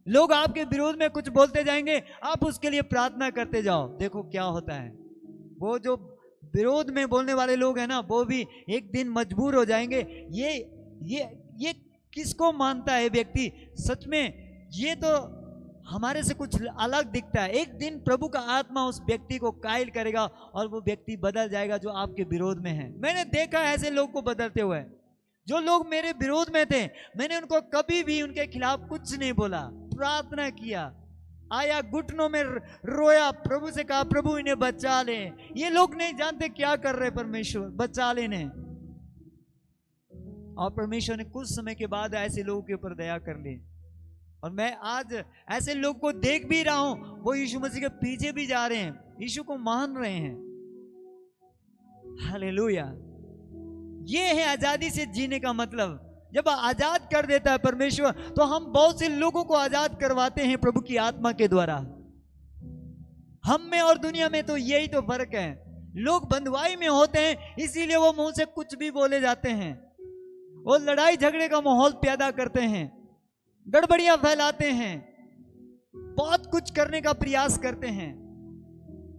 लोग आपके विरोध में कुछ बोलते जाएंगे, आप उसके लिए प्रार्थना करते जाओ, देखो क्या होता है। वो जो विरोध में बोलने वाले लोग हैं ना, वो भी एक दिन मजबूर हो जाएंगे। ये किसको मानता है व्यक्ति, सच में ये तो हमारे से कुछ अलग दिखता है। एक दिन प्रभु का आत्मा उस व्यक्ति को कायल करेगा और वो व्यक्ति बदल जाएगा जो आपके विरोध में है। मैंने देखा ऐसे लोग को बदलते हुए। जो लोग मेरे विरोध में थे, मैंने उनको कभी भी उनके खिलाफ कुछ नहीं बोला, प्रार्थना किया, आया घुटनों में रोया, प्रभु से कहा प्रभु इन्हें बचा ले। ये लोग नहीं जानते क्या कर रहे, परमेश्वर बचा लेने। और परमेश्वर ने कुछ समय के बाद ऐसे लोगों के ऊपर दया कर ली। और मैं आज ऐसे लोग को देख भी रहा हूं, वो यीशु मसीह के पीछे भी जा रहे हैं, यीशु को मान रहे हैं। हालेलुया। ये है आजादी से जीने का मतलब। जब आजाद कर देता है परमेश्वर, तो हम बहुत से लोगों को आजाद करवाते हैं प्रभु की आत्मा के द्वारा। हम में और दुनिया में तो यही तो फर्क है। लोग बंधुआई में होते हैं, इसीलिए वो मुंह से कुछ भी बोले जाते हैं। वो लड़ाई झगड़े का माहौल पैदा करते हैं, गड़बड़ियां फैलाते हैं, बहुत कुछ करने का प्रयास करते हैं।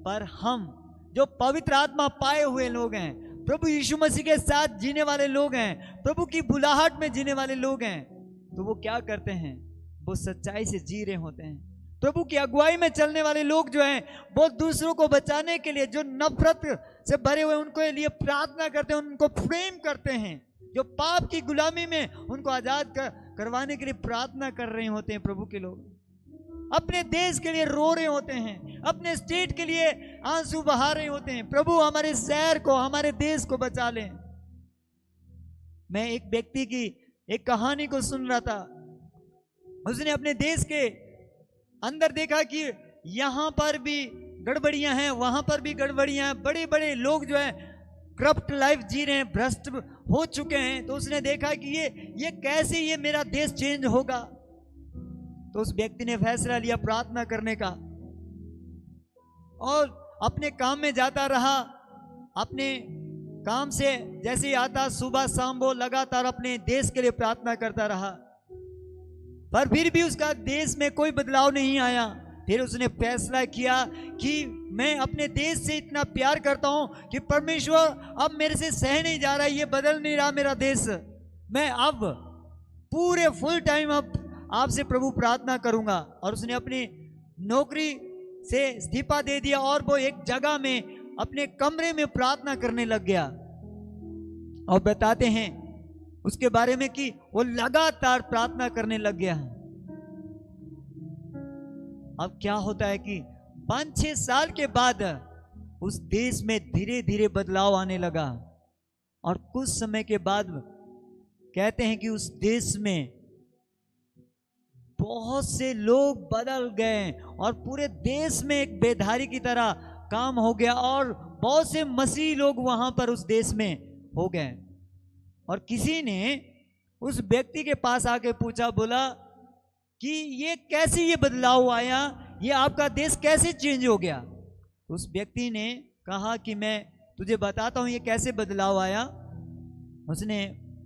पर हम जो पवित्र आत्मा पाए हुए लोग हैं, प्रभु यीशु मसीह के साथ जीने वाले लोग हैं, प्रभु की बुलाहट में जीने वाले लोग हैं, तो वो क्या करते हैं, वो सच्चाई से जी रहे होते हैं। प्रभु की अगुवाई में चलने वाले लोग जो हैं, वो दूसरों को बचाने के लिए, जो नफरत से भरे हुए उनको लिए प्रार्थना करते हैं, उनको प्रेम करते हैं। जो पाप की गुलामी में उनको आजाद करवाने के लिए प्रार्थना कर रहे होते हैं। प्रभु के लोग अपने देश के लिए रो रहे होते हैं, अपने स्टेट के लिए आंसू बहा रहे होते हैं, प्रभु हमारे शहर को, हमारे देश को बचा लें। मैं एक व्यक्ति की एक कहानी को सुन रहा था। उसने अपने देश के अंदर देखा कि यहां पर भी गड़बड़ियां हैं, वहां पर भी गड़बड़ियां हैं, बड़े बड़े लोग जो है करप्ट लाइफ जी रहे हैं, भ्रष्ट हो चुके हैं। तो उसने देखा कि ये कैसे ये मेरा देश चेंज होगा। तो उस व्यक्ति ने फैसला लिया प्रार्थना करने का, और अपने काम में जाता रहा। अपने काम से जैसे ही आता, सुबह शाम वो लगातार अपने देश के लिए प्रार्थना करता रहा, पर फिर भी उसका देश में कोई बदलाव नहीं आया। फिर उसने फैसला किया कि मैं अपने देश से इतना प्यार करता हूं कि परमेश्वर अब मेरे से सह नहीं जा रहा, ये बदल नहीं रहा मेरा देश। मैं अब पूरे फुल टाइम अब आपसे प्रभु प्रार्थना करूंगा। और उसने अपनी नौकरी से इस्तीफा दे दिया और वो एक जगह में अपने कमरे में प्रार्थना करने लग गया। और बताते हैं उसके बारे में कि वो लगातार प्रार्थना करने लग गया। अब क्या होता है कि 5-6 साल के बाद उस देश में धीरे धीरे बदलाव आने लगा। और कुछ समय के बाद कहते हैं कि उस देश में बहुत से लोग बदल गए और पूरे देश में एक बेधारी की तरह काम हो गया, और बहुत से मसीही लोग वहां पर उस देश में हो गए। और किसी ने उस व्यक्ति के पास आके पूछा, बोला कि ये कैसे ये बदलाव आया, ये आपका देश कैसे चेंज हो गया। उस व्यक्ति ने कहा कि मैं तुझे बताता हूँ ये कैसे बदलाव आया। उसने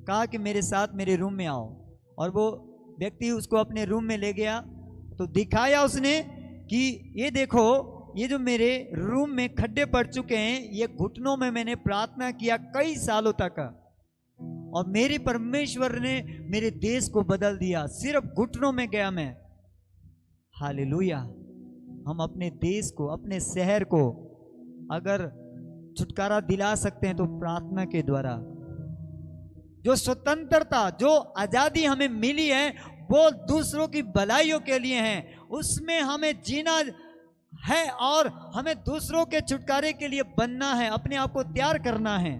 कहा कि मेरे साथ मेरे रूम में आओ, और वो व्यक्ति उसको अपने रूम में ले गया तो दिखाया उसने कि ये देखो, ये जो मेरे रूम में खड्डे पड़ चुके हैं, ये घुटनों में मैंने प्रार्थना किया कई सालों तक, और मेरे परमेश्वर ने मेरे देश को बदल दिया, सिर्फ घुटनों में गया मैं। हालेलुया। हम अपने देश को, अपने शहर को अगर छुटकारा दिला सकते हैं तो प्रार्थना के द्वारा। जो स्वतंत्रता, जो आजादी हमें मिली है, वो दूसरों की भलाइयों के लिए है। उसमें हमें जीना है और हमें दूसरों के छुटकारे के लिए बनना है, अपने आप को तैयार करना है।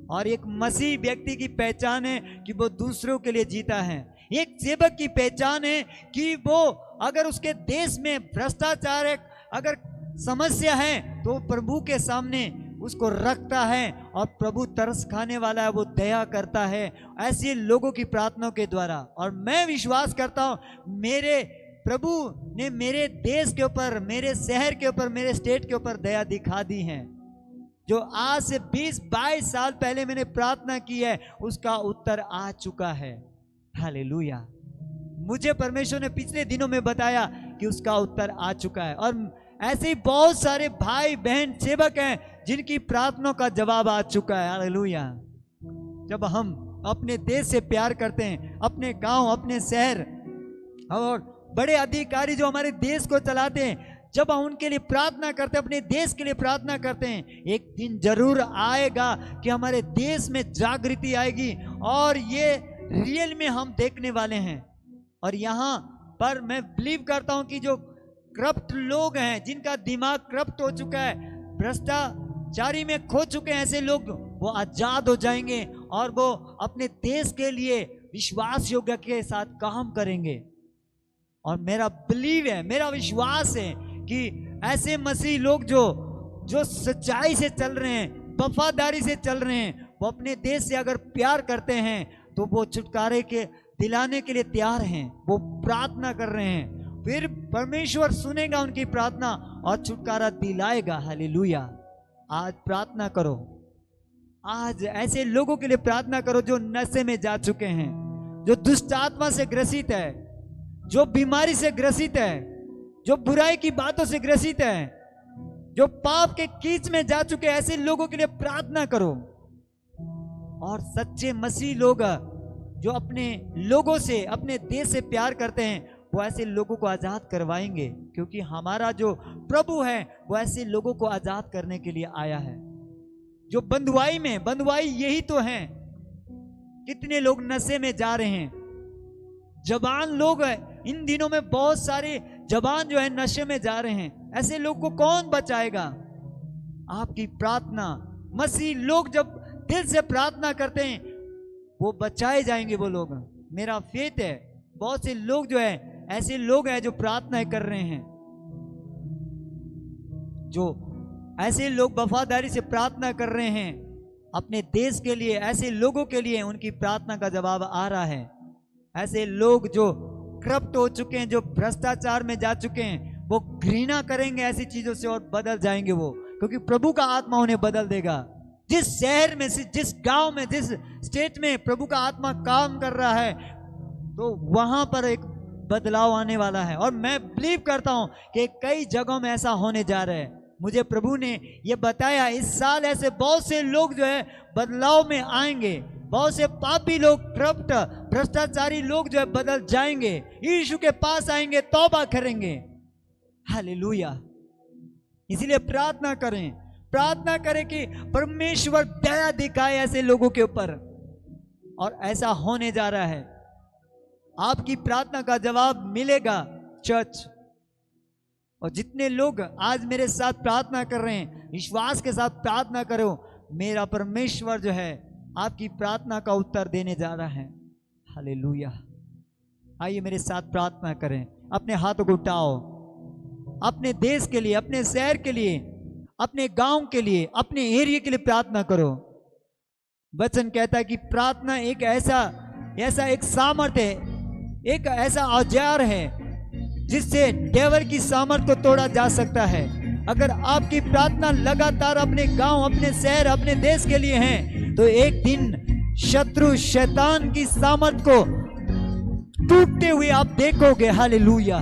और एक मसीह व्यक्ति की पहचान है कि वो दूसरों के लिए जीता है। एक सेवक की पहचान है कि वो अगर उसके देश में भ्रष्टाचार है, अगर समस्या है, तो प्रभु के सामने उसको रखता है, और प्रभु तरस खाने वाला है, वो दया करता है ऐसे लोगों की प्रार्थनाओं के द्वारा। और मैं विश्वास करता हूं मेरे प्रभु ने मेरे देश के ऊपर, मेरे शहर के ऊपर, मेरे स्टेट के ऊपर दया दिखा दी है। जो आज से 20-22 साल पहले मैंने प्रार्थना की है, उसका उत्तर आ चुका है। हालेलुया। मुझे परमेश्वर ने पिछले दिनों में बताया कि उसका उत्तर आ चुका है। और ऐसे ही बहुत सारे भाई बहन सेवक हैं जिनकी प्रार्थनाओं का जवाब आ चुका है। हालेलुया। जब हम अपने देश से प्यार करते हैं, अपने गांव, अपने शहर और बड़े अधिकारी जो हमारे देश को चलाते हैं, जब हम उनके लिए प्रार्थना करते हैं, अपने देश के लिए प्रार्थना करते हैं, एक दिन जरूर आएगा कि हमारे देश में जागृति आएगी, और ये रियल में हम देखने वाले हैं। और यहाँ पर मैं बिलीव करता हूँ कि जो करप्ट लोग हैं, जिनका दिमाग करप्ट हो चुका है, भ्रष्टाचारी में खो चुके हैं, ऐसे लोग वो आजाद हो जाएंगे और वो अपने देश के लिए विश्वास योग्य के साथ काम करेंगे। और मेरा बिलीव है, मेरा विश्वास है कि ऐसे मसीह लोग जो सच्चाई से चल रहे हैं, वफादारी से चल रहे हैं, वो अपने देश से अगर प्यार करते हैं तो वो छुटकारे के दिलाने के लिए तैयार हैं, वो प्रार्थना कर रहे हैं। फिर परमेश्वर सुनेगा उनकी प्रार्थना और छुटकारा दिलाएगा। हालेलुया। आज प्रार्थना करो, आज ऐसे लोगों के लिए प्रार्थना करो जो नशे में जा चुके हैं, जो दुष्ट आत्मा से ग्रसित है, जो बीमारी से ग्रसित है, जो बुराई की बातों से ग्रसित है, जो पाप के कीच में जा चुके हैं, ऐसे लोगों के लिए प्रार्थना करो। और सच्चे मसीह लोग जो अपने लोगों से, अपने देश से प्यार करते हैं, वो ऐसे लोगों को आजाद करवाएंगे, क्योंकि हमारा जो प्रभु है वो ऐसे लोगों को आजाद करने के लिए आया है। जो बंधुआई में, बंधुआई यही तो है। कितने लोग नशे में जा रहे हैं, जवान लोग इन दिनों में बहुत सारे जवान जो है नशे में जा रहे हैं। ऐसे लोग को कौन बचाएगा? आपकी प्रार्थना। मसीह लोग जब दिल से प्रार्थना करते हैं वो बचाए जाएंगे वो लोग। मेरा फेथ है बहुत से लोग जो है ऐसे लोग हैं जो प्रार्थना कर रहे हैं, जो ऐसे लोग वफादारी से प्रार्थना कर रहे हैं अपने देश के लिए, ऐसे लोगों के लिए उनकी प्रार्थना का जवाब आ रहा है। ऐसे लोग जो करप्ट हो चुके हैं, जो भ्रष्टाचार में जा चुके हैं, वो घृणा करेंगे ऐसी चीजों से और बदल जाएंगे वो, क्योंकि प्रभु का आत्मा उन्हें बदल देगा। जिस शहर में, जिस गांव में, जिस स्टेट में प्रभु का आत्मा काम कर रहा है, तो वहां पर एक बदलाव आने वाला है। और मैं बिलीव करता हूं कि कई जगहों में ऐसा होने जा रहा है। मुझे प्रभु ने यह बताया, इस साल ऐसे बहुत से लोग जो है बदलाव में आएंगे। बहुत से पापी लोग, करप्ट, भ्रष्टाचारी लोग जो है बदल जाएंगे, यीशु के पास आएंगे, तौबा करेंगे। हालेलुया। इसीलिए प्रार्थना करें, प्रार्थना करें कि परमेश्वर दया दिखाए ऐसे लोगों के ऊपर। और ऐसा होने जा रहा है। आपकी प्रार्थना का जवाब मिलेगा चर्च। और जितने लोग आज मेरे साथ प्रार्थना कर रहे हैं, विश्वास के साथ प्रार्थना करो, मेरा परमेश्वर जो है आपकी प्रार्थना का उत्तर देने जा रहा है। हालेलुया। आइए मेरे साथ प्रार्थना करें। अपने हाथों को उठाओ, अपने देश के लिए, अपने शहर के लिए, अपने गांव के लिए, अपने एरिया के लिए प्रार्थना करो। वचन कहता है कि प्रार्थना एक ऐसा एक सामर्थ्य है एक ऐसा औजार है जिससे डेविल की सामर्थ को तोड़ा जा सकता है। अगर आपकी प्रार्थना लगातार अपने गांव, अपने शहर, अपने देश के लिए है, तो एक दिन शत्रु शैतान की सामर्थ को टूटते हुए आप देखोगे। हालेलुया।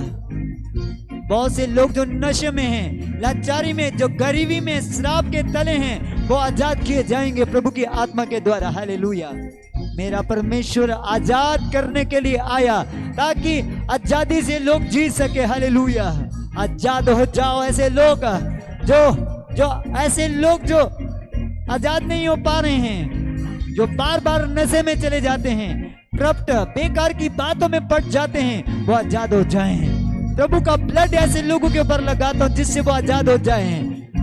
बहुत से लोग जो नशे में हैं, लाचारी में, जो गरीबी में, श्राप के तले हैं, वो आजाद किए जाएंगे प्रभु की आत्मा के द्वारा। हालेलुया। मेरा परमेश्वर आजाद करने के लिए आया ताकि आजादी से लोग जी सके। हालेलुया। आजाद हो जाओ। ऐसे लोग जो आजाद नहीं हो पा रहे हैं, जो बार बार नशे में चले जाते हैं, करप्ट बेकार की बातों में पड़ जाते हैं, वो आजाद हो जाएं। प्रभु का ब्लड ऐसे लोगों के ऊपर लगाता हूं जिससे वो आजाद हो जाएं।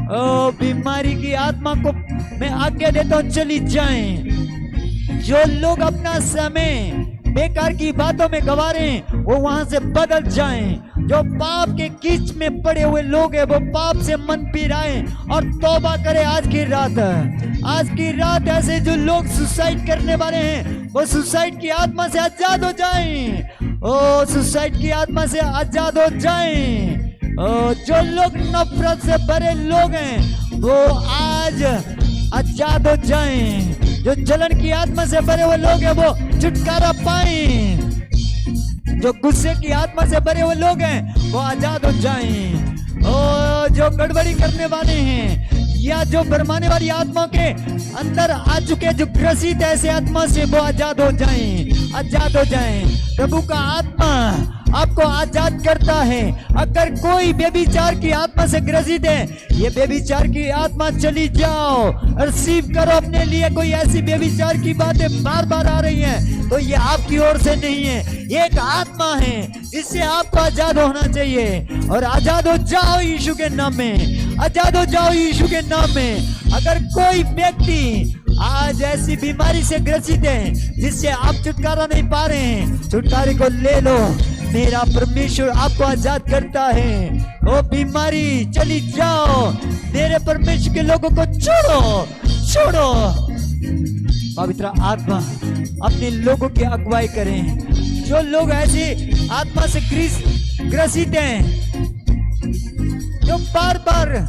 ओ बीमारी की आत्मा को मैं आज्ञा देता हूं, चली जाएं। जो लोग अपना समय बेकार की बातों में गवा रहे हैं, वो वहां से बदल जाएं। जो पाप के कीच में पड़े हुए लोग हैं, वो पाप से मन पिराएं और तौबा करें। आज की रात ऐसे जो लोग सुसाइड करने वाले हैं, वो सुसाइड की आत्मा से आजाद हो जाएं। ओ सुसाइड की आत्मा से आजाद हो जाएं। ओ जो लोग नफरत से भरे लोग हैं, वो आज आजाद हो जाएं। जो जलन की आत्मा से भरे हुए लोग हैं, वो छुटकारा पाएं। जो गुस्से की आत्मा से भरे हुए लोग हैं, वो आजाद हो जाएं। ओ जो गड़बड़ी करने वाले हैं या जो भरमाने वाली आत्मा के अंदर आ चुके, जो ग्रसित ऐसे आत्मा से, वो आजाद हो जाएं। आजाद हो जाएं। प्रभु का आत्मा आपको आजाद करता है। अगर कोई व्यभिचार की आत्मा से ग्रसित है, ये व्यभिचार की आत्मा चली जाओ, रिसीव करो अपने लिए। कोई ऐसी व्यभिचार की बातें बार बार आ रही हैं, तो ये आपकी ओर से नहीं है, ये एक आत्मा है जिससे आपको आजाद होना चाहिए। और आजाद हो जाओ यीशु के नाम में। आजाद हो जाओ यीशु के नाम में। अगर कोई व्यक्ति आज ऐसी बीमारी से ग्रसित है जिससे आप छुटकारा नहीं पा रहे हैं, छुटकारे को ले लो। मेरा परमेश्वर आपको आजाद करता है। ओ बीमारी चली जाओ। मेरे परमेश्वर के लोगों को छोड़ो। पवित्र आत्मा अपने लोगों की अगुवाई करें। जो लोग ऐसी आत्मा से ग्रसित हैं, जो बार बार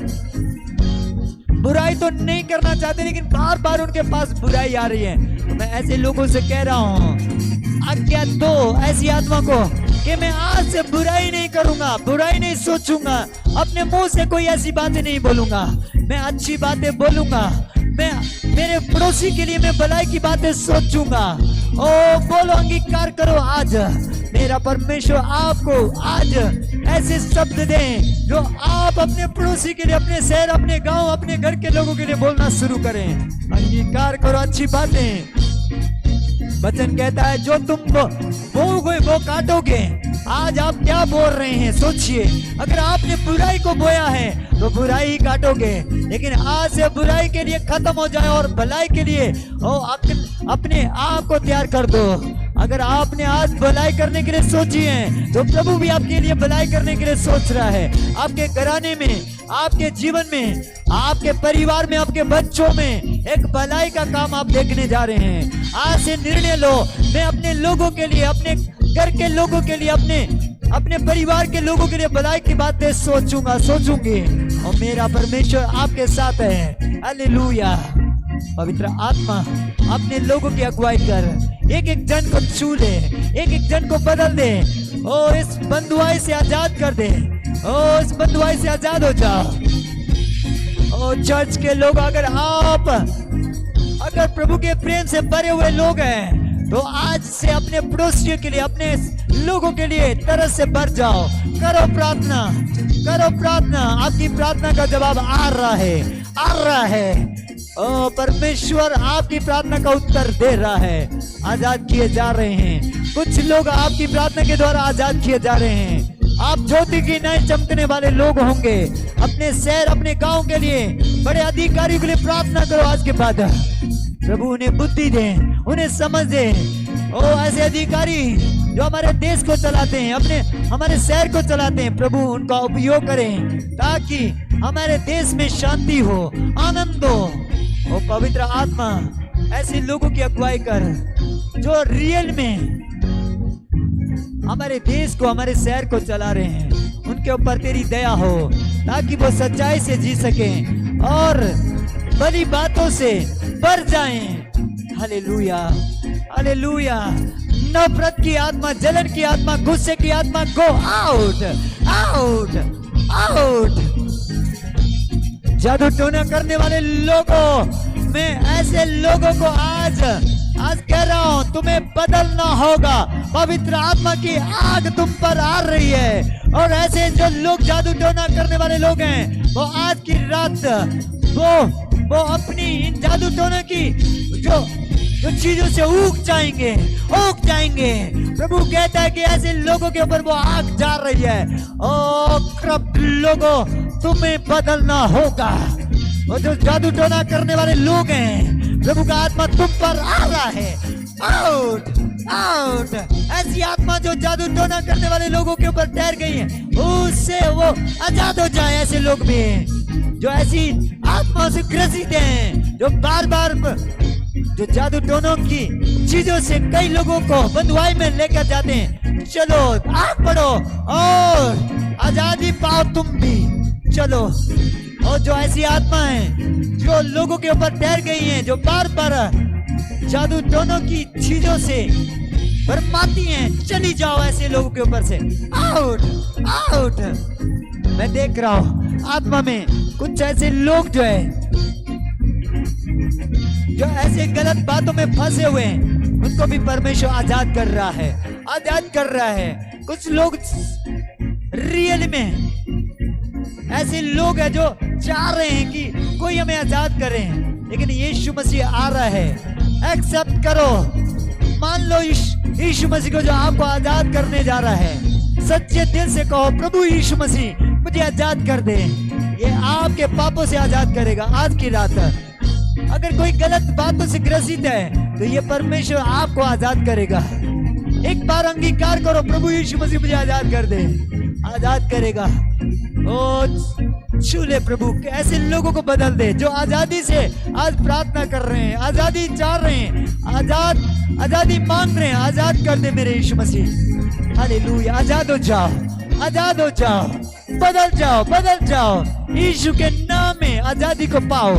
बुराई तो नहीं करना चाहते, लेकिन बार बार उनके पास बुराई आ रही है, तो मैं ऐसे लोगों से कह रहा हूं, आज्ञा दो ऐसी आत्मा को कि मैं आज से बुराई नहीं करूंगा, बुराई नहीं सोचूंगा, अपने मुंह से कोई ऐसी बातें नहीं बोलूंगा, मैं अच्छी बातें बोलूंगा, मैं मेरे पड़ोसी के लिए मैं भलाई की बातें सोचूंगा। ओ बोलो, अंगीकार करो। आज मेरा परमेश्वर आपको आज ऐसे शब्द दें जो आप अपने पड़ोसी के लिए, अपने शहर, अपने गांव, अपने घर के लोगों के लिए बोलना शुरू करें। अंगीकार करो अच्छी बातें। वचन कहता है जो तुम बोओगे वो काटोगे। आज आप क्या बोल रहे हैं सोचिए। अगर आपने बुराई को बोया है तो बुराई ही काटोगे, लेकिन आज से बुराई के लिए खत्म हो जाए और भलाई के लिए अपने आप को तैयार कर दो। अगर आपने आज भलाई करने के लिए सोची है तो प्रभु भी आपके लिए भलाई करने के लिए सोच रहा है। आपके घराने में, आपके जीवन में, आपके परिवार में, आपके बच्चों में एक भलाई का काम आप देखने जा रहे हैं। आज से निर्णय लो, मैं अपने लोगों के लिए, अपने घर के लोगों के लिए, अपने परिवार के लोगों के लिए भलाई की बातें सोचूंगी और मेरा परमेश्वर आपके साथ है। हालेलुया। पवित्र आत्मा अपने लोगों की अगुवाई कर, एक एक जन को छू ले, एक एक जन को बदल दे। ओ इस बंधुआई से आजाद कर दे। ओ इस बंधुआई से आजाद हो जाओ। ओ चर्च के लोग, अगर प्रभु के प्रेम से भरे हुए लोग हैं तो आज से अपने पड़ोसियों के लिए, अपने लोगों के लिए तरस से भर जाओ। करो प्रार्थना, करो प्रार्थना। आपकी प्रार्थना का जवाब आ रहा है। ओ परमेश्वर आपकी प्रार्थना का उत्तर दे रहा है। आजाद किए जा रहे हैं। कुछ लोग आपकी प्रार्थना के द्वारा आजाद किए जा रहे हैं। आप ज्योति की नए चमकने वाले लोग होंगे। अपने शहर, अपने गांव के लिए, बड़े अधिकारियों के लिए प्रार्थना करो। आज के बाद प्रभु उन्हें बुद्धि दे, उन्हें समझ दे। ओ ऐसे अधिकारी जो हमारे देश को चलाते हैं, हमारे शहर को चलाते हैं, प्रभु उनका उपयोग करें ताकि हमारे देश में शांति हो, आनंद हो। ओ पवित्र आत्मा ऐसे लोगों की अगुवाई कर जो रियल में हमारे देश को, हमारे शहर को चला रहे हैं, उनके ऊपर तेरी दया हो ताकि वो सच्चाई से जी सकें और भली बातों से भर जाएं। Hallelujah, hallelujah. नफरत की आत्मा, जलन की आत्मा, गुस्से की आत्मा, गो आउट, आउट, आउट। जादू टोना करने वाले लोगों में, ऐसे लोगों को आज कह रहा हूं, तुम्हें बदलना होगा। पवित्र आत्मा की आग तुम पर आ रही है और ऐसे जो लोग जादू टोना करने वाले लोग हैं, वो आज की रात वो अपनी इन जादू टोना की जो चीजों से ऊब जाएंगे, ऊब जाएंगे। प्रभु कहता है कि ऐसे लोगों के ऊपर वो आग जा रही है। ओ करप्ट लोगों, तुम्हें बदलना होगा। वो जो जादू टोना करने वाले लोग हैं, प्रभु का आत्मा तुम पर आ रहा है। Out, out. ऐसी आत्मा जो जादू टोना करने वाले लोगों के ऊपर ठहर गई है, उससे वो आजाद हो जाए। ऐसे लोग भी जो ऐसी आत्माओं से ग्रसित हैं, जो बार बार जो जादू टोनों की चीजों से कई लोगों को बंधुआई में लेकर जाते हैं। चलो आग बढ़ो और आजादी पाओ तुम भी, चलो। और जो ऐसी आत्मा है जो लोगों के ऊपर ठहर गई हैं, जो बार बार जादू टोनों की चीजों से बरमाती हैं, चली जाओ ऐसे लोगों के ऊपर से। Out, out. मैं देख रहा हूं आत्मा में कुछ ऐसे लोग जो है, जो ऐसे गलत बातों में फंसे हुए हैं, उनको भी परमेश्वर आजाद कर रहा है, आजाद कर रहा है। कुछ लोग रियल में ऐसे लोग हैं जो चाह रहे हैं कि कोई हमें आजाद करे, लेकिन यीशु मसीह आ रहा है। एक्सेप्ट करो, मान लो यीशु मसीह को जो आपको आजाद करने जा रहा है। सच्चे दिल से कहो, प्रभु यीशु मसीह मुझे आजाद कर दे। ये आपके पापों से आजाद करेगा आज की रात। अगर कोई गलत बातों से ग्रसित है तो ये परमेश्वर आपको आजाद करेगा। एक बार अंगीकार करो, प्रभु यीशु मसीह मुझे आजाद कर दे, आजाद करेगा। ओ छू ले प्रभु, ऐसे लोगों को बदल दे जो आजादी से आज प्रार्थना कर रहे हैं, आजादी चाह रहे हैं, आजादी मांग रहे हैं। आजाद कर दे मेरे यीशु मसीह। हालेलुया। आजाद हो जाओ, आजाद हो जाओ, बदल जाओ, बदल जाओ। यीशु के नाम में आजादी को पाओ,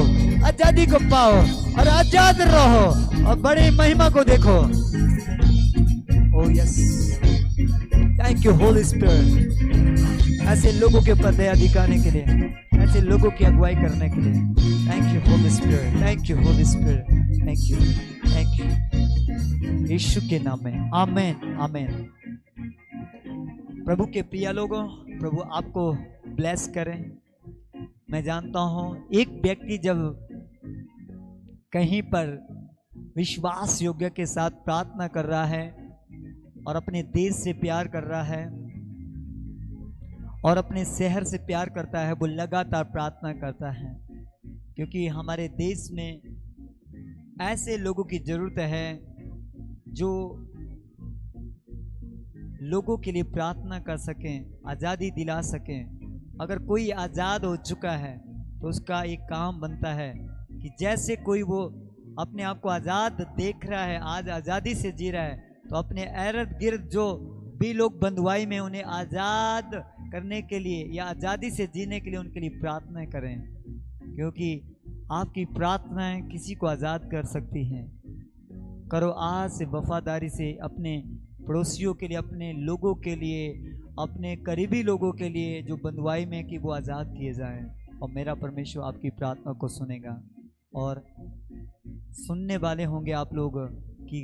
आजादी को पाओ और आजाद रहो और बड़ी महिमा को देखो। Oh yes, thank you Holy spirit, ऐसे लोगों के ऊपर दया दिखाने के लिए, ऐसे लोगों की अगुवाई करने के लिए। Thank you Holy Spirit, thank you Holy Spirit, thank you, thank you यीशु के नाम में। आमीन, आमीन। प्रभु के प्रिय लोगों, प्रभु आपको ब्लेस करें। मैं जानता हूं एक व्यक्ति जब कहीं पर विश्वास योग्य के साथ प्रार्थना कर रहा है और अपने देश से प्यार कर रहा है और अपने शहर से प्यार करता है, वो लगातार प्रार्थना करता है, क्योंकि हमारे देश में ऐसे लोगों की जरूरत है जो लोगों के लिए प्रार्थना कर सकें, आज़ादी दिला सकें। अगर कोई आज़ाद हो चुका है तो उसका एक काम बनता है कि जैसे कोई वो अपने आप को आज़ाद देख रहा है, आज आज़ादी से जी रहा है, तो अपने इर्द गिर्द जो भी लोग बंधुआई में, उन्हें आज़ाद करने के लिए या आज़ादी से जीने के लिए उनके लिए प्रार्थनाएं करें, क्योंकि आपकी प्रार्थनाएं किसी को आज़ाद कर सकती हैं। करो आज से वफादारी से अपने पड़ोसियों के लिए, अपने लोगों के लिए, अपने करीबी लोगों के लिए जो बंधुआई में, कि वो आज़ाद किए जाएं और मेरा परमेश्वर आपकी प्रार्थना को सुनेगा। और सुनने वाले होंगे आप लोग कि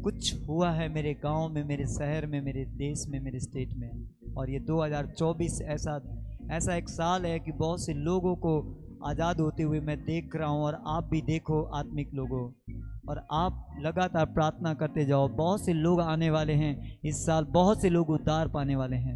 कुछ हुआ है मेरे गांव में, मेरे शहर में, मेरे देश में, मेरे स्टेट में। और ये 2024 ऐसा एक साल है कि बहुत से लोगों को आज़ाद होते हुए मैं देख रहा हूँ, और आप भी देखो आत्मिक लोगों, और आप लगातार प्रार्थना करते जाओ। बहुत से लोग आने वाले हैं इस साल, बहुत से लोग उद्धार पाने वाले हैं।